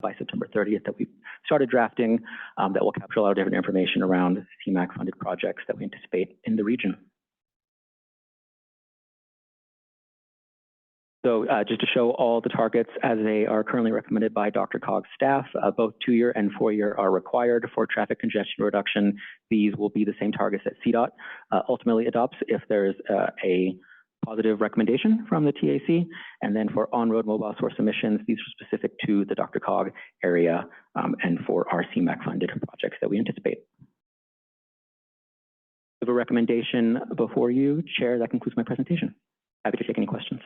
by September 30th that we started drafting that will capture a lot of different information around CMAQ-funded projects that we anticipate in the region. So just to show all the targets as they are currently recommended by DRCOG staff, both 2-year and 4-year are required for traffic congestion reduction. These will be the same targets that CDOT ultimately adopts if there's a positive recommendation from the TAC. And then for on-road mobile source emissions, these are specific to the DRCOG area and for our CMAQ-funded projects that we anticipate. We have a recommendation before you, Chair. That concludes my presentation. Happy to take any questions.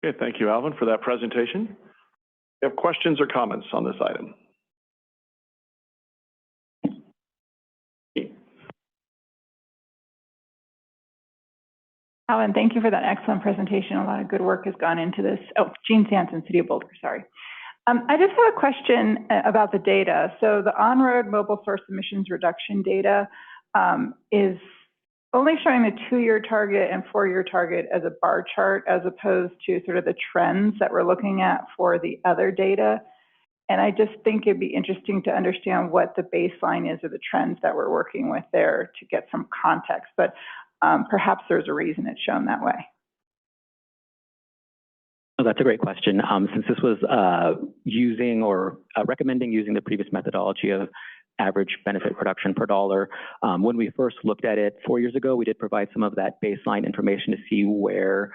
Okay, thank you, Alvin, for that presentation. Do you have questions or comments on this item? Alvin, thank you for that excellent presentation. A lot of good work has gone into this. Oh, Jean Sanson, City of Boulder, sorry. I just have a question about the data. So the on-road mobile source emissions reduction data is only showing the 2-year target and 4-year target as a bar chart, as opposed to sort of the trends that we're looking at for the other data. And I just think it'd be interesting to understand what the baseline is of the trends that we're working with there to get some context. But perhaps there's a reason it's shown that way. Oh, that's a great question. Since this was using or recommending using the previous methodology of average benefit reduction per dollar, when we first looked at it 4 years ago, we did provide some of that baseline information to see where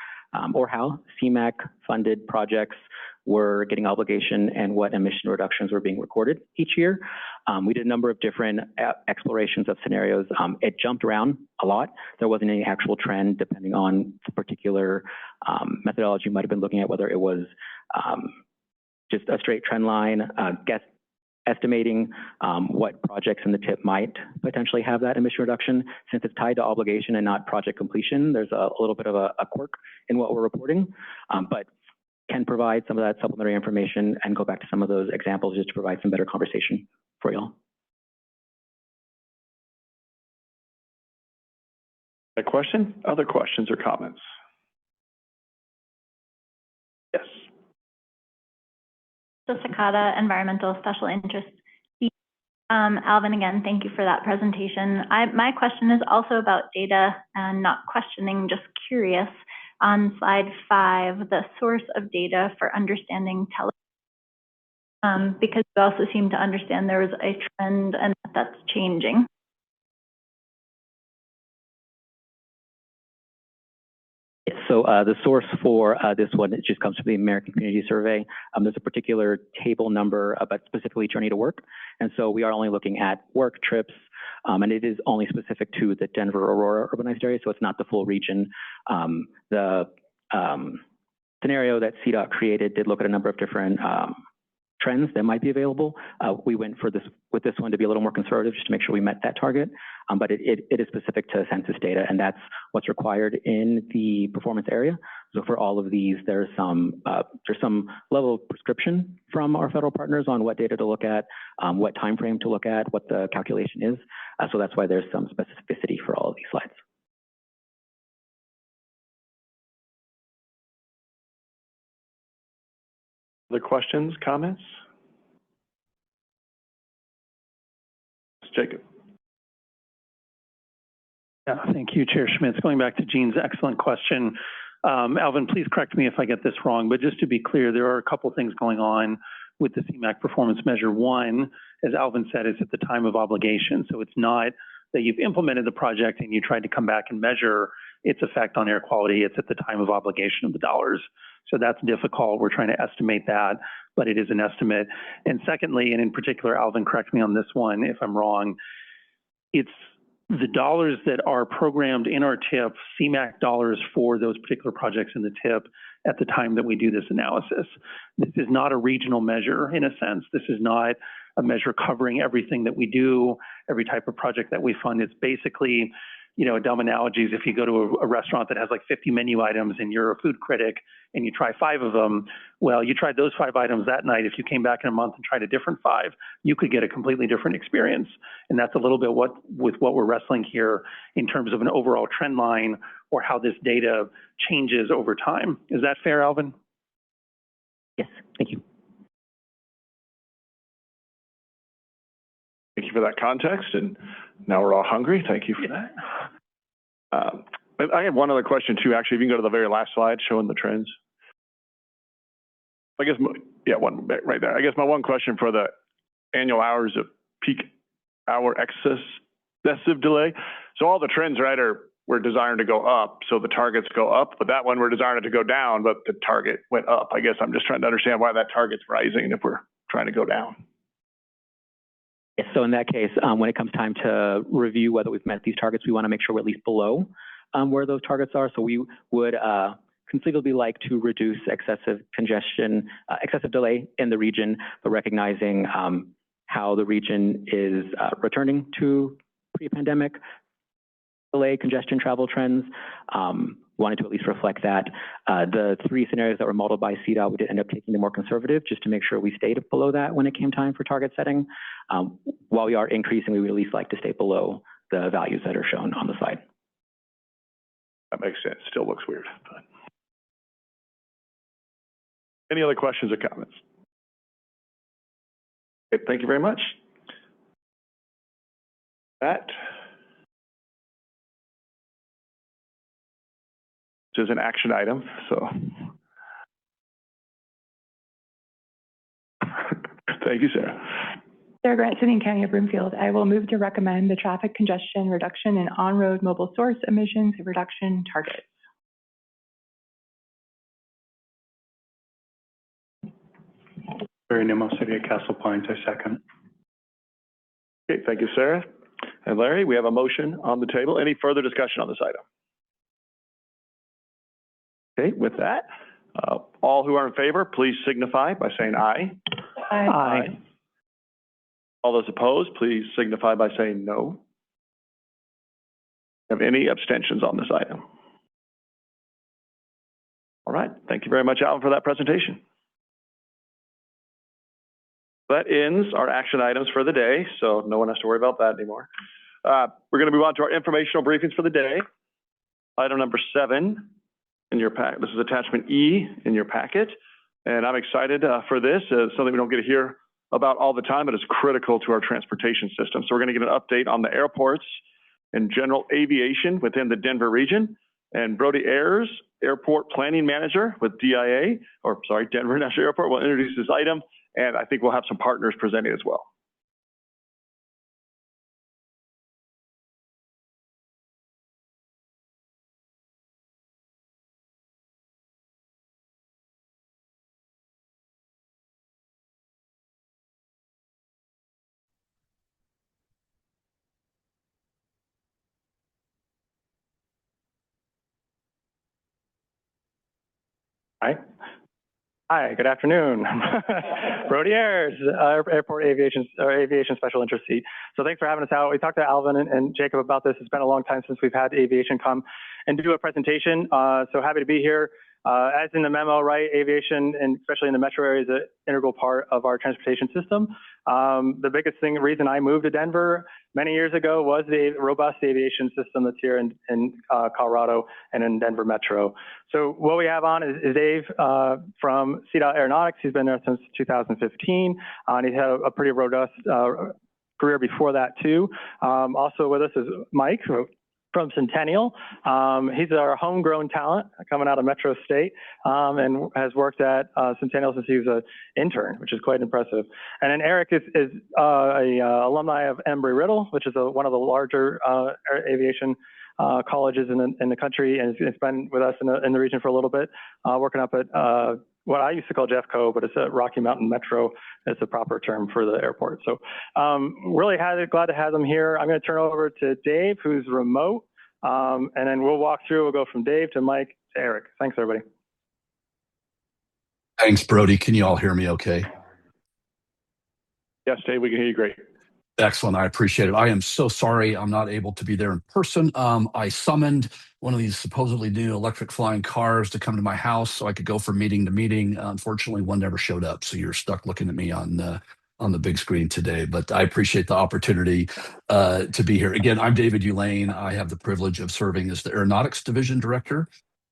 or how CMAQ-funded projects were getting obligation and what emission reductions were being recorded each year. We did a number of different explorations of scenarios. It jumped around a lot. There wasn't any actual trend depending on the particular methodology you might have been looking at, whether it was just a straight trend line, estimating what projects in the TIP might potentially have that emission reduction. Since it's tied to obligation and not project completion, there's a little bit of a quirk in what we're reporting, but can provide some of that supplementary information and go back to some of those examples just to provide some better conversation for y'all. A question? Other questions or comments? Yes. So Sakata, Environmental Special Interest. Alvin, again, thank you for that presentation. My question is also about data and not questioning, just curious. On slide 5, the source of data for understanding because we also seem to understand there was a trend and that's changing. So the source for this one, it just comes from the American Community Survey. There's a particular table number about specifically journey to work. And so we are only looking at work trips, and it is only specific to the Denver-Aurora urbanized area, so it's not the full region. The scenario that CDOT created did look at a number of different trends that might be available. We went for this with this one to be a little more conservative just to make sure we met that target, but it is specific to census data, and that's what's required in the performance area. So for all of these, there's some level of prescription from our federal partners on what data to look at, what time frame to look at, what the calculation is. So that's why there's some specificity for all of these slides. Other questions, comments? Jacob. Yeah, thank you, Chair Schmitz. Going back to Jean's excellent question, Alvin, please correct me if I get this wrong, but just to be clear, there are a couple things going on with the CMAQ performance measure. One, as Alvin said, is at the time of obligation. So it's not that you've implemented the project and you tried to come back and measure its effect on air quality. It's at the time of obligation of the dollars. So that's difficult. We're trying to estimate that, but it is an estimate. And secondly, and in particular, Alvin, correct me on this one if I'm wrong, it's the dollars that are programmed in our TIP, CMAQ dollars for those particular projects in the TIP at the time that we do this analysis. This is not a regional measure in a sense. This is not a measure covering everything that we do, every type of project that we fund. It's basically, you know, a dumb analogy is if you go to a restaurant that has like 50 menu items and you're a food critic and you try 5 of them, well, you tried those 5 items that night. If you came back in a month and tried a different 5, you could get a completely different experience. And that's a little bit with what we're wrestling here in terms of an overall trend line or how this data changes over time. Is that fair, Alvin? Yes, thank you. you for that context. And now we're all hungry. Thank you for that. I have one other question too, actually. If you can go to the very last slide showing the trends. I guess, yeah, one right there. I guess my one question for the annual hours of peak hour excessive delay. So all the trends, right, we're designed to go up, so the targets go up, but that one we're designed to go down, but the target went up. I guess I'm just trying to understand why that target's rising if we're trying to go down. Yes, so in that case, when it comes time to review whether we've met these targets, we want to make sure we're at least below where those targets are. So we would conceivably like to reduce excessive congestion, excessive delay in the region, but recognizing how the region is returning to pre-pandemic delay, congestion, travel trends. Wanted to at least reflect that. The three scenarios that were modeled by CDOT, we did end up taking the more conservative just to make sure we stayed below that when it came time for target setting. While we are increasing, we would at least like to stay below the values that are shown on the slide. That makes sense. Still looks weird. But... Any other questions or comments? Okay, thank you very much. That is an action item, so thank you, Sarah. Sarah Grant, City and County of Broomfield. I will move to recommend the traffic congestion reduction and on-road mobile source emissions reduction targets. Barry Nimmo, City of Castle Pines, I second. Okay, thank you, Sarah. And Larry, we have a motion on the table. Any further discussion on this item? Okay, with that, all who are in favor, please signify by saying aye. Aye. Aye. All those opposed, please signify by saying no. Have any abstentions on this item? All right, thank you very much, Alvin, for that presentation. That ends our action items for the day, so no one has to worry about that anymore. We're going to move on to our informational briefings for the day. Item number 7 in your pack. This is attachment E in your packet, and I'm excited for this. It's something we don't get to hear about all the time, but it's critical to our transportation system. So we're going to get an update on the airports and general aviation within the Denver region. And Brody Ayers, Airport Planning Manager with DIA, or sorry, Denver National Airport, will introduce this item. And I think we'll have some partners presenting as well. Hi, good afternoon. Brody Ayers, Airport Aviation Special Interest Seat. So thanks for having us out. We talked to Alvin and Jacob about this. It's been a long time since we've had aviation come and do a presentation. So happy to be here. As in the memo, right, aviation, and especially in the metro area, is an integral part of our transportation system. The biggest reason I moved to Denver many years ago was the robust aviation system that's here in Colorado and in Denver Metro. So what we have on is Dave from CDOT Aeronautics. He's been there since 2015, and he's had a pretty robust career before that too. Also with us is Mike from Centennial. He's our homegrown talent coming out of Metro State, and has worked at Centennial since he was an intern, which is quite impressive. And then Eric is a alumni of Embry-Riddle, which is one of the larger aviation colleges in the country, and it's been with us in the region for a little bit, working up at what I used to call DRCOG, but it's a Rocky Mountain Metro. It's a proper term for the airport. So really glad to have them here. I'm going to turn over to Dave, who's remote, and then we'll walk through. We'll go from Dave to Mike to Eric. Thanks, everybody. Thanks, Brody. Can you all hear me okay? Yes, Dave, we can hear you great. Excellent. I appreciate it. I am so sorry I'm not able to be there in person. I summoned one of these supposedly new electric flying cars to come to my house so I could go from meeting to meeting. Unfortunately, one never showed up, so you're stuck looking at me on the big screen today. But I appreciate the opportunity to be here. Again, I'm David Ulane. I have the privilege of serving as the Aeronautics Division Director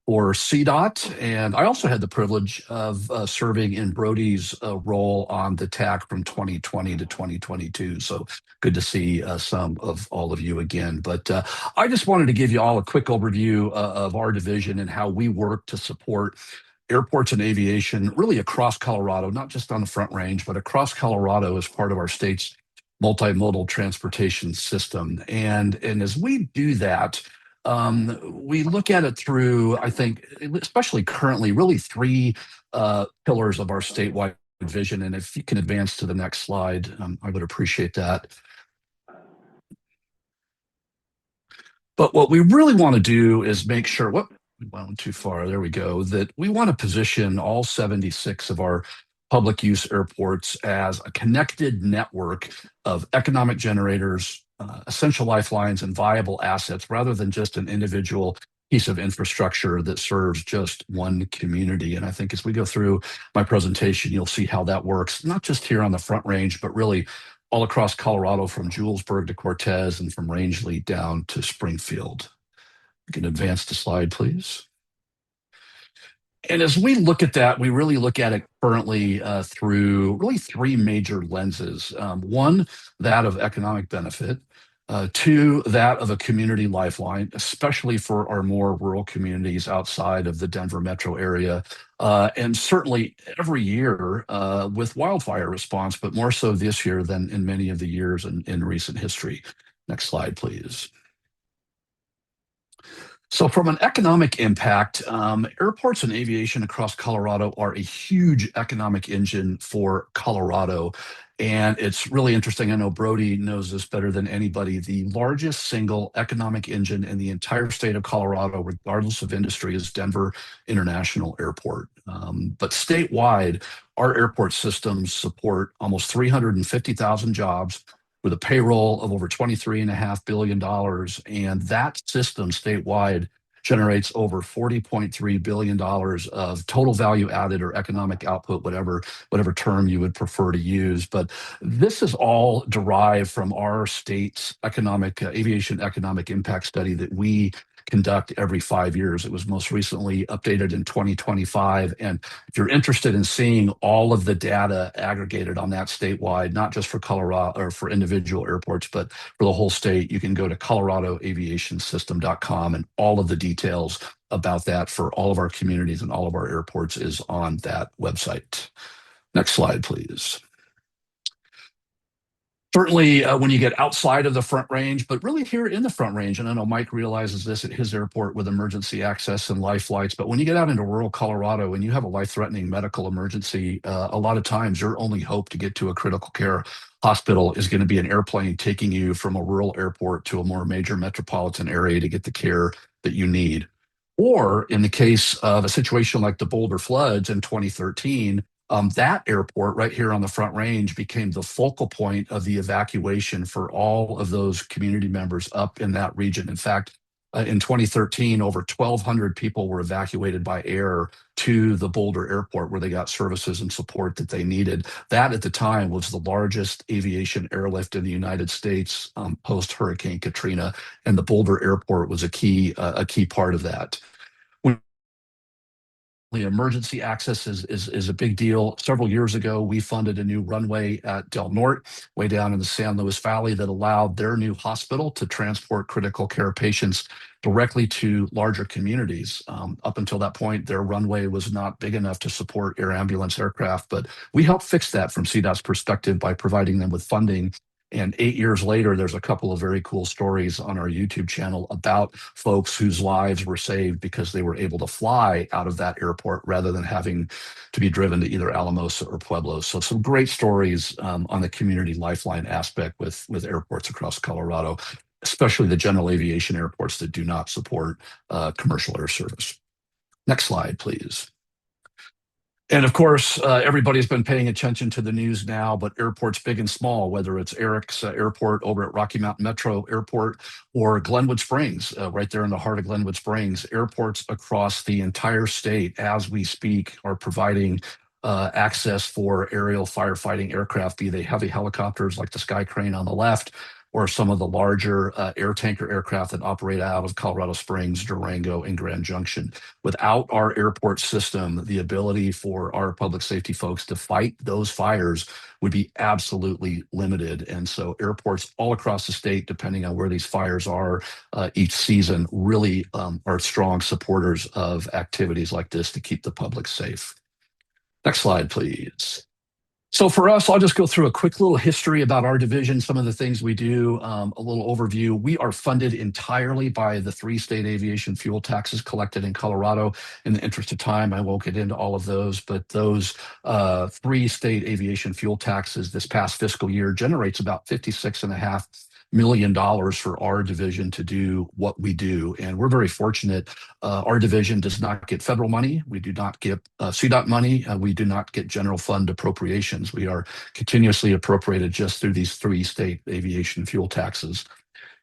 for CDOT, and I also had the privilege of serving in Brody's role on the TAC from 2020 to 2022. So good to see some of all of you again. But I just wanted to give you all a quick overview of our division and how we work to support airports and aviation really across Colorado, not just on the Front Range, but across Colorado as part of our state's multimodal transportation system. And as we do that, we look at it through, I think, especially currently, really three pillars of our statewide vision. And if you can advance to the next slide, I would appreciate that. But what we really want to do is make sure, we went too far, there we go, that we want to position all 76 of our public use airports as a connected network of economic generators, essential lifelines, and viable assets rather than just an individual piece of infrastructure that serves just one community. And I think as we go through my presentation, you'll see how that works, not just here on the Front Range, but really all across Colorado from Julesburg to Cortez and from Rangeley down to Springfield. You can advance the slide, please. And as we look at that, we really look at it currently through really three major lenses. One, that of economic benefit. Two, that of a community lifeline, especially for our more rural communities outside of the Denver metro area. And certainly every year with wildfire response, but more so this year than in many of the years in recent history. Next slide, please. So from an economic impact, airports and aviation across Colorado are a huge economic engine for Colorado. And it's really interesting. I know Brody knows this better than anybody. The largest single economic engine in the entire state of Colorado, regardless of industry, is Denver International Airport. But statewide, our airport systems support almost 350,000 jobs, with a payroll of over $23.5 billion. And that system statewide generates over $40.3 billion of total value added or economic output, whatever term you would prefer to use. But this is all derived from our state's aviation economic impact study that we conduct every 5 years. It was most recently updated in 2025. And if you're interested in seeing all of the data aggregated on that statewide, not just for Colorado or for individual airports, but for the whole state, you can go to coloradoaviationsystem.com, and all of the details about that for all of our communities and all of our airports is on that website. Next slide, please. Certainly, when you get outside of the Front Range, but really here in the Front Range, and I know Mike realizes this at his airport with emergency access and life flights, but when you get out into rural Colorado and you have a life-threatening medical emergency, a lot of times your only hope to get to a critical care hospital is going to be an airplane taking you from a rural airport to a more major metropolitan area to get the care that you need. Or in the case of a situation like the Boulder floods in 2013, that airport right here on the Front Range became the focal point of the evacuation for all of those community members up in that region. In fact, in 2013, over 1,200 people were evacuated by air to the Boulder airport where they got services and support that they needed. That at the time was the largest aviation airlift in the United States post-Hurricane Katrina, and the Boulder airport was a key part of that. Emergency access is a big deal. Several years ago, we funded a new runway at Del Norte, way down in the San Luis Valley, that allowed their new hospital to transport critical care patients directly to larger communities. Up until that point, their runway was not big enough to support air ambulance aircraft, but we helped fix that from CDOT's perspective by providing them with funding. And 8 years later, there's a couple of very cool stories on our YouTube channel about folks whose lives were saved because they were able to fly out of that airport rather than having to be driven to either Alamosa or Pueblo. So some great stories on the community lifeline aspect with airports across Colorado, especially the general aviation airports that do not support commercial air service. Next slide, please. And of course, everybody's been paying attention to the news now, but airports big and small, whether it's Eric's airport over at Rocky Mountain Metro Airport or Glenwood Springs, right there in the heart of Glenwood Springs, airports across the entire state as we speak are providing access for aerial firefighting aircraft, be they heavy helicopters like the Sky Crane on the left, or some of the larger air tanker aircraft that operate out of Colorado Springs, Durango, and Grand Junction. Without our airport system, the ability for our public safety folks to fight those fires would be absolutely limited. And so airports all across the state, depending on where these fires are each season, really are strong supporters of activities like this to keep the public safe. Next slide, please. So for us, I'll just go through a quick little history about our division, some of the things we do, a little overview. We are funded entirely by the 3 state aviation fuel taxes collected in Colorado. In the interest of time, I won't get into all of those, but those 3 state aviation fuel taxes this past fiscal year generates about $56.5 million for our division to do what we do. And we're very fortunate. Our division does not get federal money. We do not get CDOT money. We do not get general fund appropriations. We are continuously appropriated just through these 3 state aviation fuel taxes.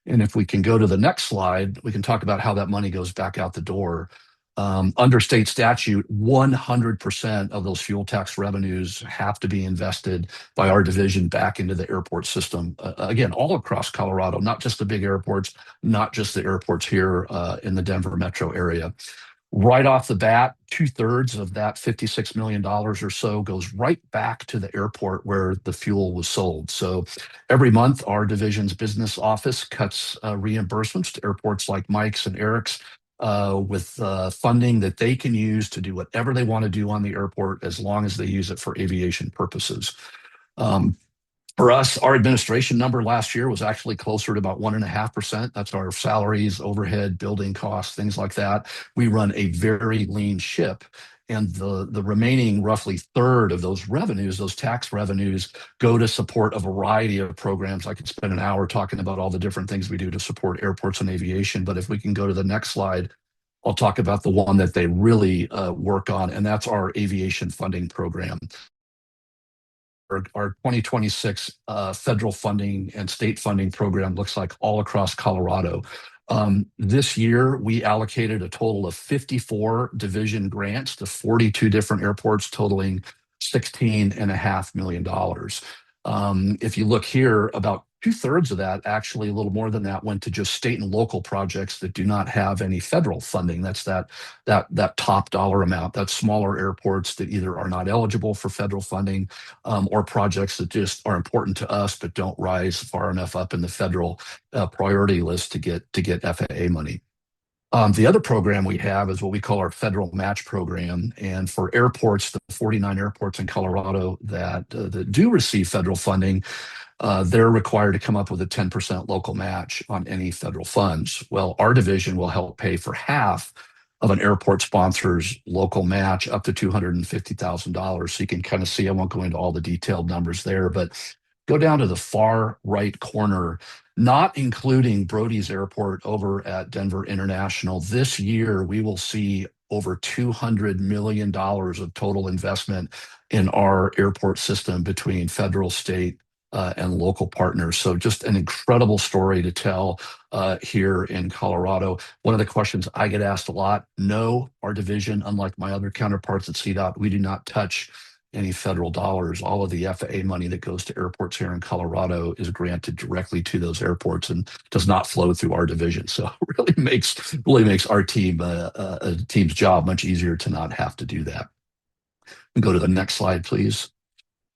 And if we can go to the next slide, we can talk about how that money goes back out the door. Under state statute, 100% of those fuel tax revenues have to be invested by our division back into the airport system. Again, all across Colorado, not just the big airports, not just the airports here in the Denver metro area. Right off the bat, 2/3 of that $56 million or so goes right back to the airport where the fuel was sold. So every month, our division's business office cuts reimbursements to airports like Mike's and Eric's with funding that they can use to do whatever they want to do on the airport as long as they use it for aviation purposes. For us, our administration number last year was actually closer to about 1.5%. That's our salaries, overhead, building costs, things like that. We run a very lean ship. And the remaining roughly 1/3 of those revenues, those tax revenues, go to support a variety of programs. I could spend an hour talking about all the different things we do to support airports and aviation. But if we can go to the next slide, I'll talk about the one that they really work on, and that's our aviation funding program. Our 2026 federal funding and state funding program looks like all across Colorado. This year, we allocated a total of 54 division grants to 42 different airports, totaling $16.5 million. If you look here, about 2/3 of that, actually a little more than that, went to just state and local projects that do not have any federal funding. That's that top dollar amount. That's smaller airports that either are not eligible for federal funding or projects that just are important to us but don't rise far enough up in the federal priority list to get FAA money. The other program we have is what we call our federal match program. And for airports, the 49 airports in Colorado that do receive federal funding, they're required to come up with a 10% local match on any federal funds. Well, our division will help pay for half of an airport sponsor's local match up to $250,000. So you can kind of see, I won't go into all the detailed numbers there, but go down to the far right corner, not including Brody's Airport over at Denver International. This year, we will see over $200 million of total investment in our airport system between federal, state, and local partners. So just an incredible story to tell here in Colorado. One of the questions I get asked a lot, no, our division, unlike my other counterparts at CDOT, we do not touch any federal dollars. All of the FAA money that goes to airports here in Colorado is granted directly to those airports and does not flow through our division. So it really makes our team's job much easier to not have to do that. We go to the next slide, please.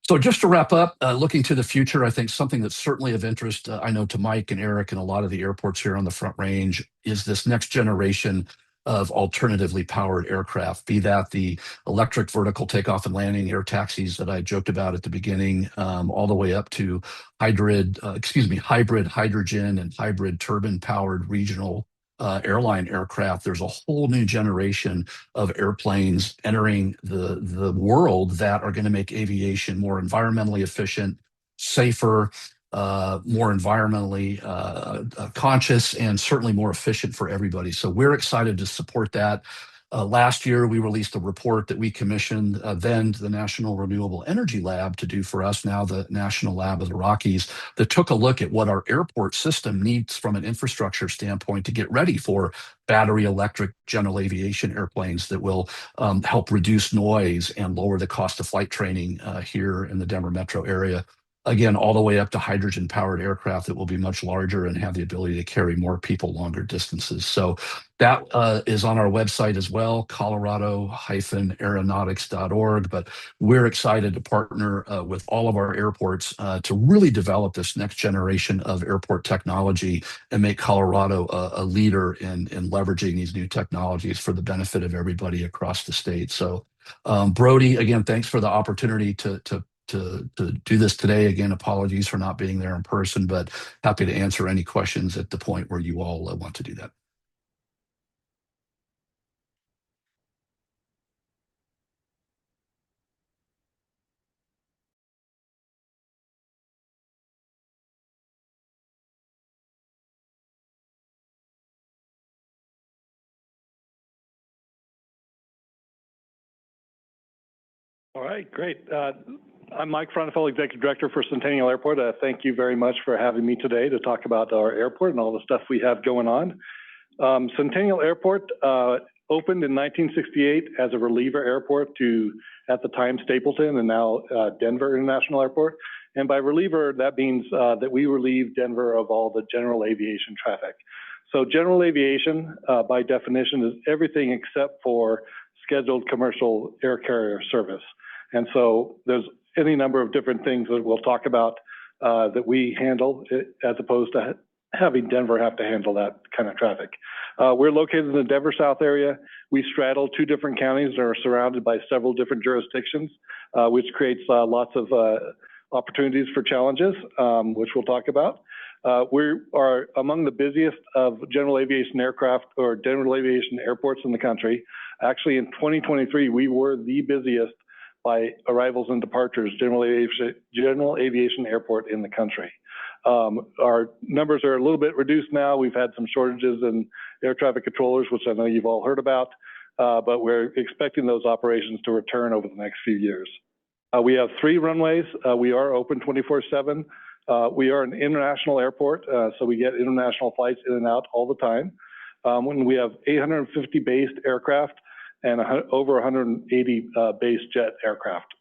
So just to wrap up, looking to the future, I think something that's certainly of interest, I know to Mike and Eric and a lot of the airports here on the Front Range, is this next generation of alternatively powered aircraft, be that the electric vertical takeoff and landing air taxis that I joked about at the beginning, all the way up to hybrid hydrogen and hybrid turbine powered regional airline aircraft. There's a whole new generation of airplanes entering the world that are going to make aviation more environmentally efficient, safer, more environmentally conscious, and certainly more efficient for everybody. So we're excited to support that. Last year, we released a report that we commissioned then to the National Renewable Energy Lab to do for us, now the National Lab of the Rockies, that took a look at what our airport system needs from an infrastructure standpoint to get ready for battery electric general aviation airplanes that will help reduce noise and lower the cost of flight training here in the Denver metro area. again, all the way up to hydrogen-powered aircraft that will be much larger and have the ability to carry more people longer distances. So that is on our website as well, colorado-aeronautics.org. But we're excited to partner with all of our airports to really develop this next generation of airport technology and make Colorado a leader in leveraging these new technologies for the benefit of everybody across the state. So Brody, again, thanks for the opportunity to do this today. Again, apologies for not being there in person, but happy to answer any questions at the point where you all want to do that. All right, great. I'm Mike Frontefeldt, Executive Director for Centennial Airport. Thank you very much for having me today to talk about our airport and all the stuff we have going on. Centennial Airport opened in 1968 as a reliever airport to, at the time, Stapleton and now Denver International Airport. And by reliever, that means that we relieve Denver of all the general aviation traffic. So general aviation, by definition, is everything except for scheduled commercial air carrier service. And so there's any number of different things that we'll talk about that we handle as opposed to having Denver have to handle that kind of traffic. We're located in the Denver South area. We straddle 2 different counties and are surrounded by several different jurisdictions, which creates lots of opportunities for challenges, which we'll talk about. We are among the busiest of general aviation aircraft or general aviation airports in the country. Actually, in 2023, we were the busiest by arrivals and departures general aviation airport in the country. Our numbers are a little bit reduced now. We've had some shortages in air traffic controllers, which I know you've all heard about, but we're expecting those operations to return over the next few years. We have 3 runways. We are open 24/7. We are an international airport, so we get international flights in and out all the time. When we have 850 based aircraft and over 180 base jet aircraft.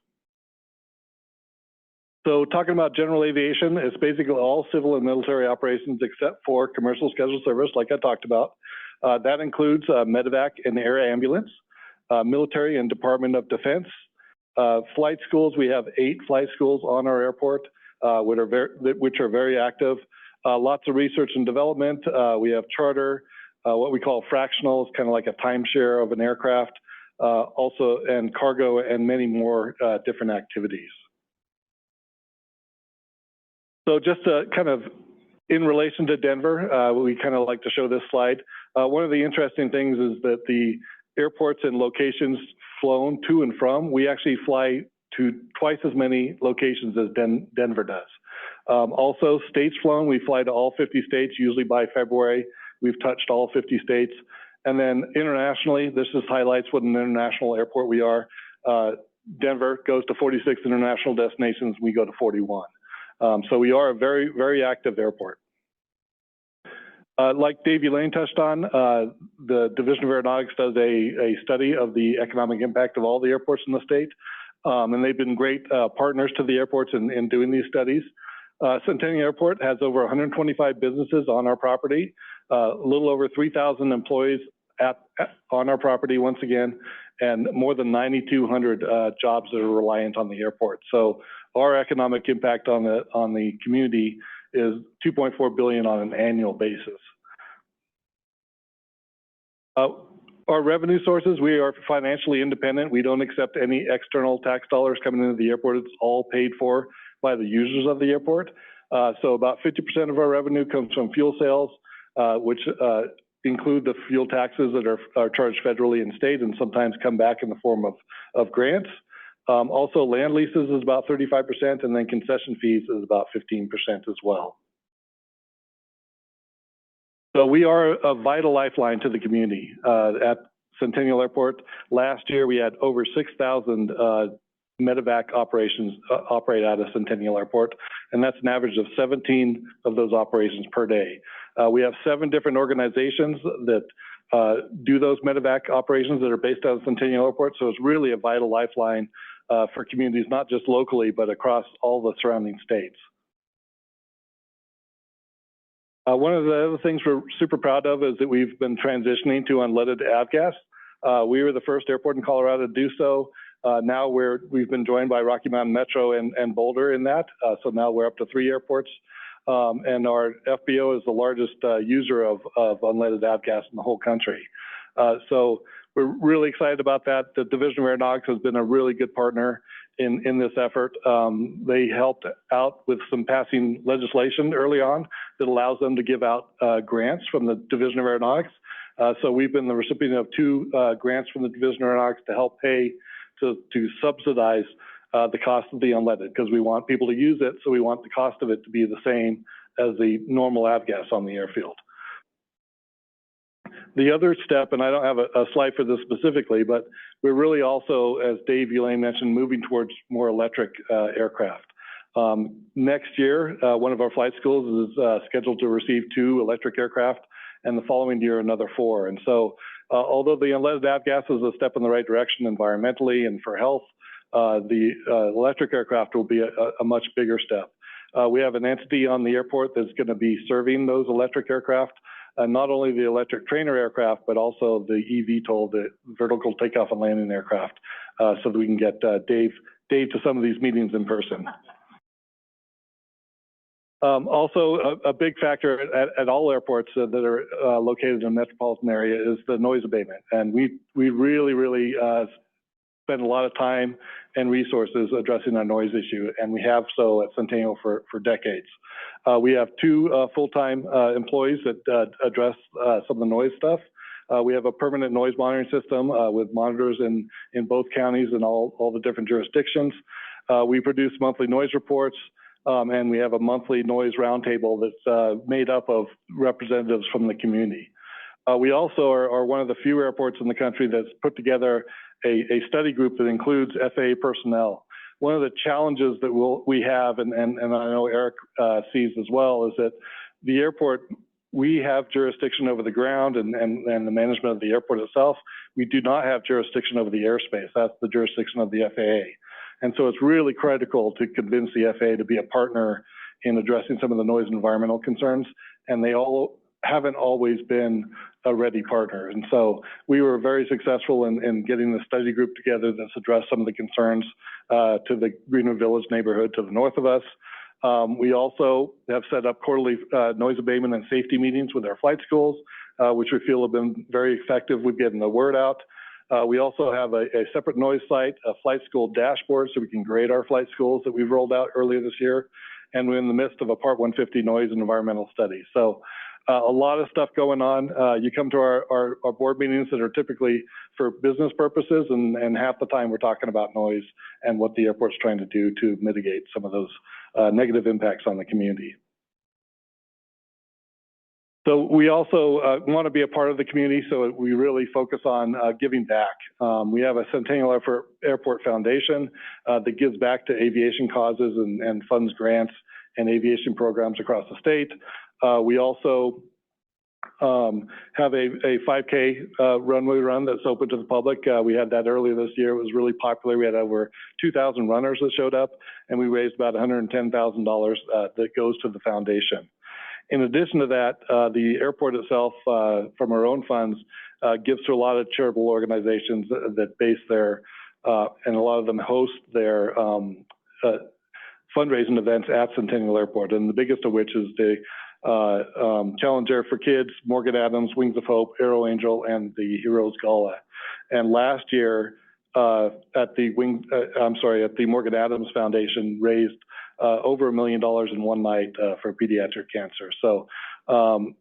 So talking about general aviation, it's basically all civil and military operations except for commercial scheduled service, like I talked about. That includes medevac and air ambulance, military and Department of Defense. Flight schools, we have 8 flight schools on our airport, which are very active. Lots of research and development. We have charter, what we call fractionals, kind of like a timeshare of an aircraft, also, and cargo and many more different activities. So just kind of in relation to Denver, we kind of like to show this slide. One of the interesting things is that the airports and locations flown to and from, we actually fly to twice as many locations as Denver does. Also, states flown, we fly to all 50 states, usually by February. We've touched all 50 states. And then internationally, this just highlights what an international airport we are. Denver goes to 46 international destinations, we go to 41. So we are a very, very active airport. Like Dave Elaine touched on, the Division of Aeronautics does a study of the economic impact of all the airports in the state. And they've been great partners to the airports in doing these studies. Centennial Airport has over 125 businesses on our property, a little over 3,000 employees on our property once again, and more than 9,200 jobs that are reliant on the airport. So our economic impact on the community is $2.4 billion on an annual basis. Our revenue sources, we are financially independent. We don't accept any external tax dollars coming into the airport. It's all paid for by the users of the airport. So about 50% of our revenue comes from fuel sales, which include the fuel taxes that are charged federally and state and sometimes come back in the form of grants. Also, land leases is about 35%, and then concession fees is about 15% as well. So we are a vital lifeline to the community. At Centennial Airport, last year we had over 6,000 medevac operations operate out of Centennial Airport, and that's an average of 17 of those operations per day. We have 7 different organizations that do those medevac operations that are based out of Centennial Airport, so it's really a vital lifeline for communities, not just locally, but across all the surrounding states. One of the other things we're super proud of is that we've been transitioning to unleaded avgas. We were the first airport in Colorado to do so. Now we've been joined by Rocky Mountain Metro and Boulder in that. So now we're up to 3 airports. And our FBO is the largest user of unleaded avgas in the whole country. So we're really excited about that. The Division of Aeronautics has been a really good partner in this effort. They helped out with some passing legislation early on that allows them to give out grants from the Division of Aeronautics. So we've been the recipient of 2 grants from the Division of Aeronautics to help pay to subsidize the cost of the unleaded, because we want people to use it, so we want the cost of it to be the same as the normal avgas on the airfield. The other step, and I don't have a slide for this specifically, but we're really also, as Dave Elaine mentioned, moving towards more electric aircraft. Next year, one of our flight schools is scheduled to receive 2 electric aircraft, and the following year, another 4. And so, although the unleaded avgas is a step in the right direction environmentally and for health, the electric aircraft will be a much bigger step. We have an entity on the airport that's going to be serving those electric aircraft, not only the electric trainer aircraft, but also the eVTOL, the vertical takeoff and landing aircraft, so that we can get Dave to some of these meetings in person. Also, a big factor at all airports that are located in the metropolitan area is the noise abatement. And we really spend a lot of time and resources addressing our noise issue, and we have so at Centennial for decades. We have 2 full-time employees that address some of the noise stuff. We have a permanent noise monitoring system with monitors in both counties and all the different jurisdictions. We produce monthly noise reports, and we have a monthly noise roundtable that's made up of representatives from the community. We also are one of the few airports in the country that's put together a study group that includes FAA personnel. One of the challenges that we have, and I know Eric sees as well, is that the airport, we have jurisdiction over the ground and the management of the airport itself. We do not have jurisdiction over the airspace. That's the jurisdiction of the FAA. And so it's really critical to convince the FAA to be a partner in addressing some of the noise and environmental concerns, and they all haven't always been a ready partner. And so we were very successful in getting the study group together that's addressed some of the concerns to the Greenwood Village neighborhood to the north of us. We also have set up quarterly noise abatement and safety meetings with our flight schools, which we feel have been very effective with getting the word out. We also have a separate noise site, a flight school dashboard, so we can grade our flight schools that we've rolled out earlier this year. And we're in the midst of a Part 150 noise and environmental study. So a lot of stuff going on. You come to our board meetings that are typically for business purposes, and half the time we're talking about noise and what the airport's trying to do to mitigate some of those negative impacts on the community. So we also want to be a part of the community, so we really focus on giving back. We have a Centennial Airport Foundation that gives back to aviation causes and funds grants and aviation programs across the state. We also have a 5K runway run that's open to the public. We had that earlier this year. It was really popular. We had over 2,000 runners that showed up, and we raised about $110,000 that goes to the foundation. In addition to that, the airport itself, from our own funds, gives to a lot of charitable organizations that base their, and a lot of them host their fundraising events at Centennial Airport. And the biggest of which is the Challenge Air for Kids, Morgan Adams, Wings of Hope, Aero Angel, and the Heroes Gala. And last year, at the Morgan Adams Foundation raised over $1 million in one night for pediatric cancer. So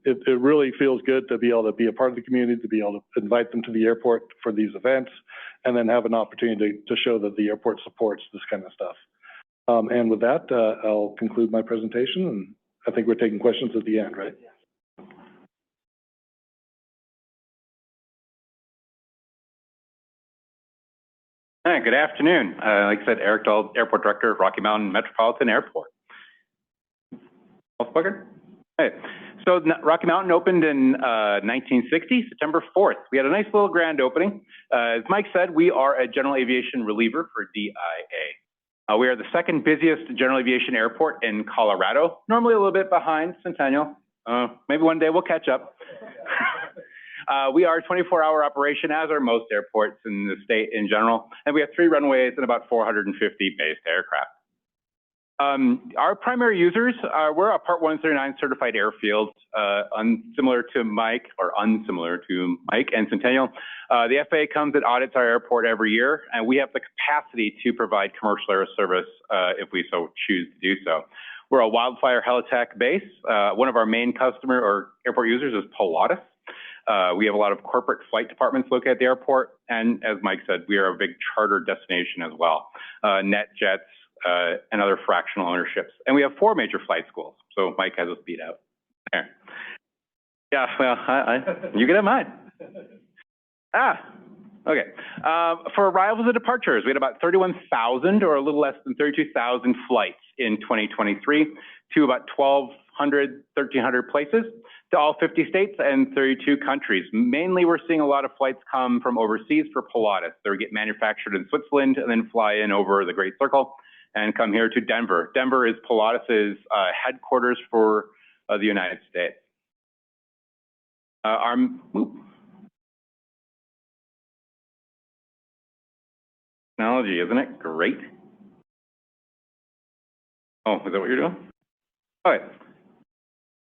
it really feels good to be able to be a part of the community, to be able to invite them to the airport for these events, and then have an opportunity to show that the airport supports this kind of stuff. And with that, I'll conclude my presentation, and I think we're taking questions at the end, right? Hi, good afternoon. Like I said, Eric Dahl, Airport Director, Rocky Mountain Metropolitan Airport. Hey, So Rocky Mountain opened in 1960, September 4th. We had a nice little grand opening. As Mike said, we are a general aviation reliever for DIA. We are the second busiest general aviation airport in Colorado, normally a little bit behind Centennial. Maybe one day we'll catch up. We are a 24-hour operation, as are most airports in the state in general, and we have 3 runways and about 450 based aircraft. Our primary users we're a Part 139 certified airfield, unsimilar to Mike and Centennial. The FAA comes and audits our airport every year, and we have the capacity to provide commercial air service if we so choose to do so. We're a wildfire helitech base. One of our main customer or airport users is Pilatus. We have a lot of corporate flight departments located at the airport, and as Mike said, we are a big charter destination as well. NetJets, and other fractional ownerships. And we have 4 major flight schools. So Mike has us beat out there. Yeah, well, you can have mine. Okay. For arrivals and departures, we had about 31,000 or a little less than 32,000 flights in 2023 to about 1,200, 1,300 places to all 50 states and 32 countries. Mainly, we're seeing a lot of flights come from overseas for Pilatus. They get manufactured in Switzerland and then fly in over the Great Circle and come here to Denver. Denver is Pilatus's headquarters for the United States. Technology, isn't it great? Oh, is that what you're doing? All right.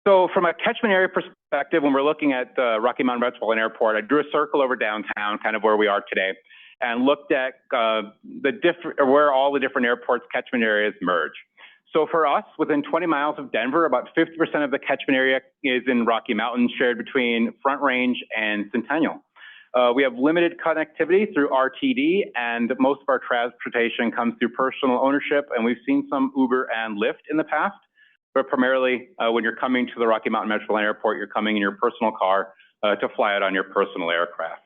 So from a catchment area perspective, when we're looking at Rocky Mountain Metropolitan Airport, I drew a circle over downtown, kind of where we are today, and looked at where all the different airports' catchment areas merge. So for us, within 20 miles of Denver, about 50% of the catchment area is in Rocky Mountain, shared between Front Range and Centennial. We have limited connectivity through RTD, and most of our transportation comes through personal ownership, and we've seen some Uber and Lyft in the past. But primarily, when you're coming to the Rocky Mountain Metropolitan Airport, you're coming in your personal car to fly out on your personal aircraft.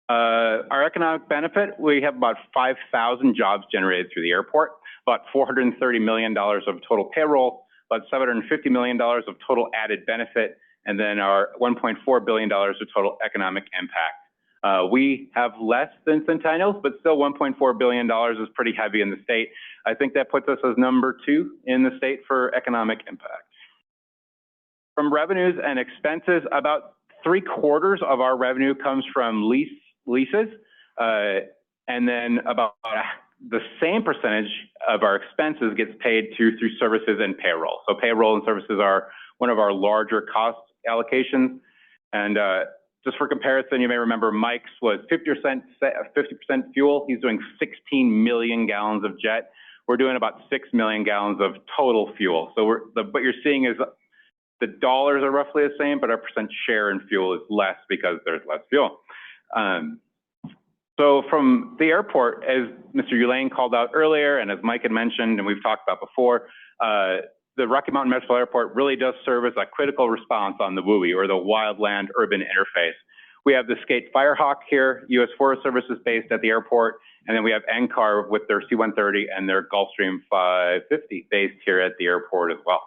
Our economic benefit, we have about 5,000 jobs generated through the airport, about $430 million of total payroll, about $750 million of total added benefit, and then our $1.4 billion of total economic impact. We have less than Centennial's, but still $1.4 billion is pretty heavy in the state. I think that puts us as number 2 in the state for economic impact. From revenues and expenses, about 3/4 of our revenue comes from leases, and then about the same percentage of our expenses gets paid through services and payroll. So payroll and services are one of our larger cost allocations. And just for comparison, you may remember Mike's was 50% fuel. He's doing 16 million gallons of jet. We're doing about 6 million gallons of total fuel. So what you're seeing is the dollars are roughly the same, but our percent share in fuel is less because there's less fuel. So from the airport, as Mr. Ulane called out earlier, and as Mike had mentioned, and we've talked about before, the Rocky Mountain Metropolitan Airport really does serve as a critical response on the WUI, or the Wildland Urban Interface. We have the Skate Firehawk here, U.S. Forest Service is based at the airport, and then we have NCAR with their C-130 and their Gulfstream 550 based here at the airport as well.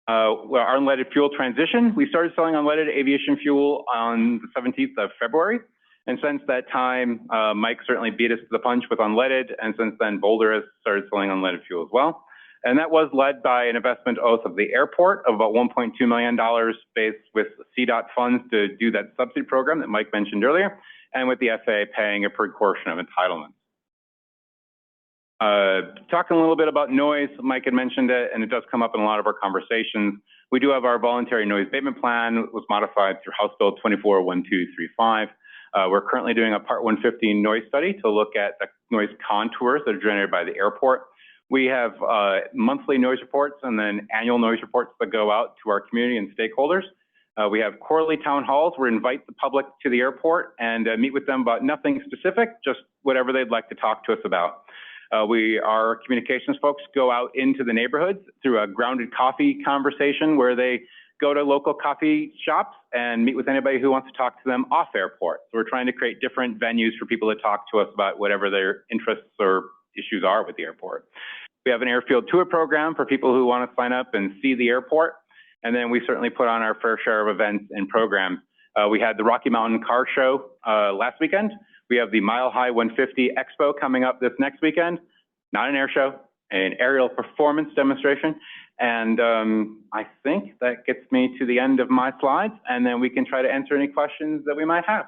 Our unleaded fuel transition, we started selling unleaded aviation fuel on the 17th of February. And since that time, Mike certainly beat us to the punch with unleaded. And since then, Boulder has started selling unleaded fuel as well. And that was led by an investment oath of the airport of about $1.2 million based with CDOT funds to do that subsidy program that Mike mentioned earlier, and with the FAA paying a portion of entitlements. Talking a little bit about noise, Mike had mentioned it, and it does come up in a lot of our conversations. We do have our voluntary noise abatement plan. It was modified through House Bill 241235. We're currently doing a Part 115 noise study to look at the noise contours that are generated by the airport. We have monthly noise reports and then annual noise reports that go out to our community and stakeholders. We have quarterly town halls where we invite the public to the airport and meet with them about nothing specific, just whatever they'd like to talk to us about. Our communications folks go out into the neighborhoods through a grounded coffee conversation where they go to local coffee shops and meet with anybody who wants to talk to them off airport. So we're trying to create different venues for people to talk to us about whatever their interests or issues are with the airport. We have an airfield tour program for people who want to sign up and see the airport. And then we certainly put on our fair share of events and programs. We had the Rocky Mountain Car Show last weekend. We have the Mile High 150 Expo coming up this next weekend. Not an air show, an aerial performance demonstration. And I think that gets me to the end of my slides, and then we can try to answer any questions that we might have.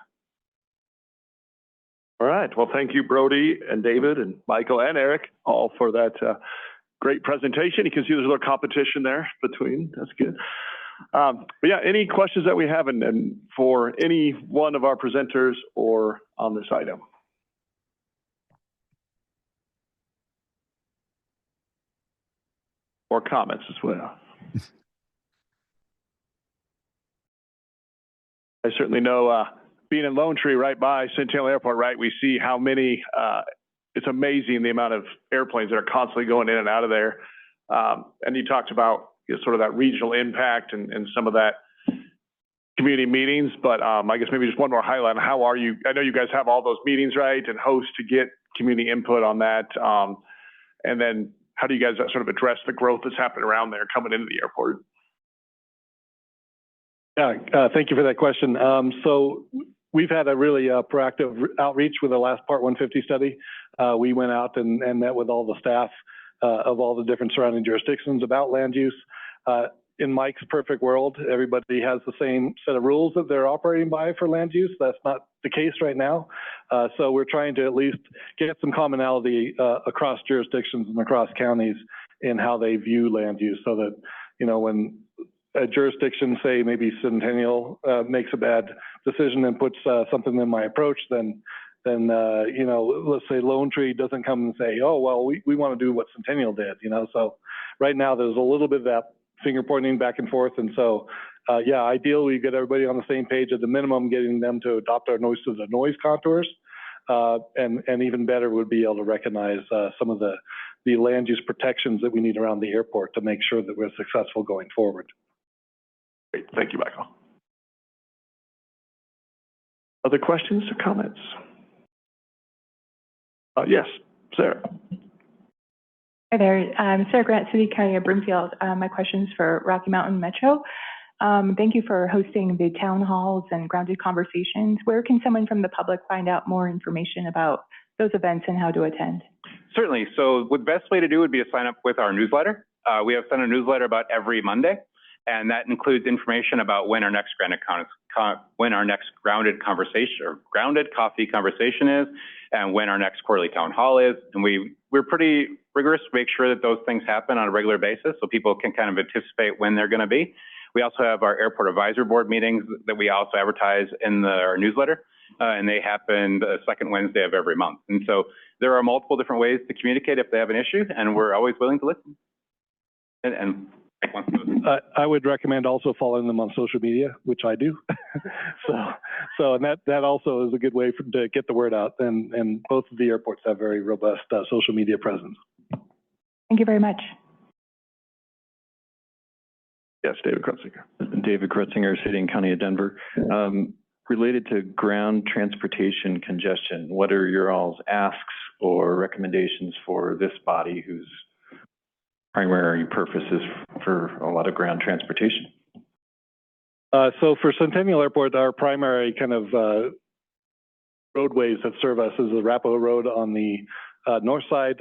All right. Well, thank you, Brody and David and Michael and Eric, all for that great presentation. You can see there's a little competition there between. That's good. But yeah, any questions that we have and for any one of our presenters or on this item? Or comments as well. I certainly know being in Lone Tree right by Centennial Airport, right, we see how many, it's amazing the amount of airplanes that are constantly going in and out of there. And you talked about sort of that regional impact and some of that community meetings, but I guess maybe just one more highlight on how are you, I know you guys have all those meetings, right, and host to get community input on that. And then how do you guys sort of address the growth that's happening around there coming into the airport? Yeah, thank you for that question. So we've had a really proactive outreach with the last Part 150 study. We went out and met with all the staff of all the different surrounding jurisdictions about land use. In Mike's perfect world, everybody has the same set of rules that they're operating by for land use. That's not the case right now. So we're trying to at least get some commonality across jurisdictions and across counties in how they view land use, so that, you know, when a jurisdiction, say maybe Centennial, makes a bad decision and puts something in my approach, then you know, let's say Lone Tree doesn't come and say, oh, well, we want to do what Centennial did, you know. So right now there's a little bit of that finger pointing back and forth. And so, yeah, ideally, we get everybody on the same page, at the minimum, getting them to adopt our noise to the noise contours. And even better would be able to recognize some of the land use protections that we need around the airport to make sure that we're successful going forward. Great. Thank you, Michael. Other questions or comments? Yes, Sarah. Hi there, Sarah Grant, City County of Broomfield. My question is for Rocky Mountain Metro. Thank you for hosting the town halls and grounded conversations. Where can someone from the public find out more information about those events and how to attend? Certainly. So the best way to do would be to sign up with our newsletter. We have sent a newsletter about every Monday, and that includes information about when our next grounded conversation or grounded coffee conversation is, and when our next quarterly town hall is. And we're pretty rigorous to make sure that those things happen on a regular basis, so people can kind of anticipate when they're going to be. We also have our airport advisory board meetings that we also advertise in our newsletter, and they happen the second Wednesday of every month. And so there are multiple different ways to communicate if they have an issue, and we're always willing to listen. And I would recommend also following them on social media, which I do. so and that also is a good way to get the word out. And both of the airports have very robust social media presence. Thank you very much. Yes, David Krutzinger. David Krutzinger, City and County of Denver. Related to ground transportation congestion, what are your all's asks or recommendations for this body whose primary purpose is for a lot of ground transportation? So for Centennial Airport, our primary kind of roadways that serve us is the Arapahoe Road on the north side,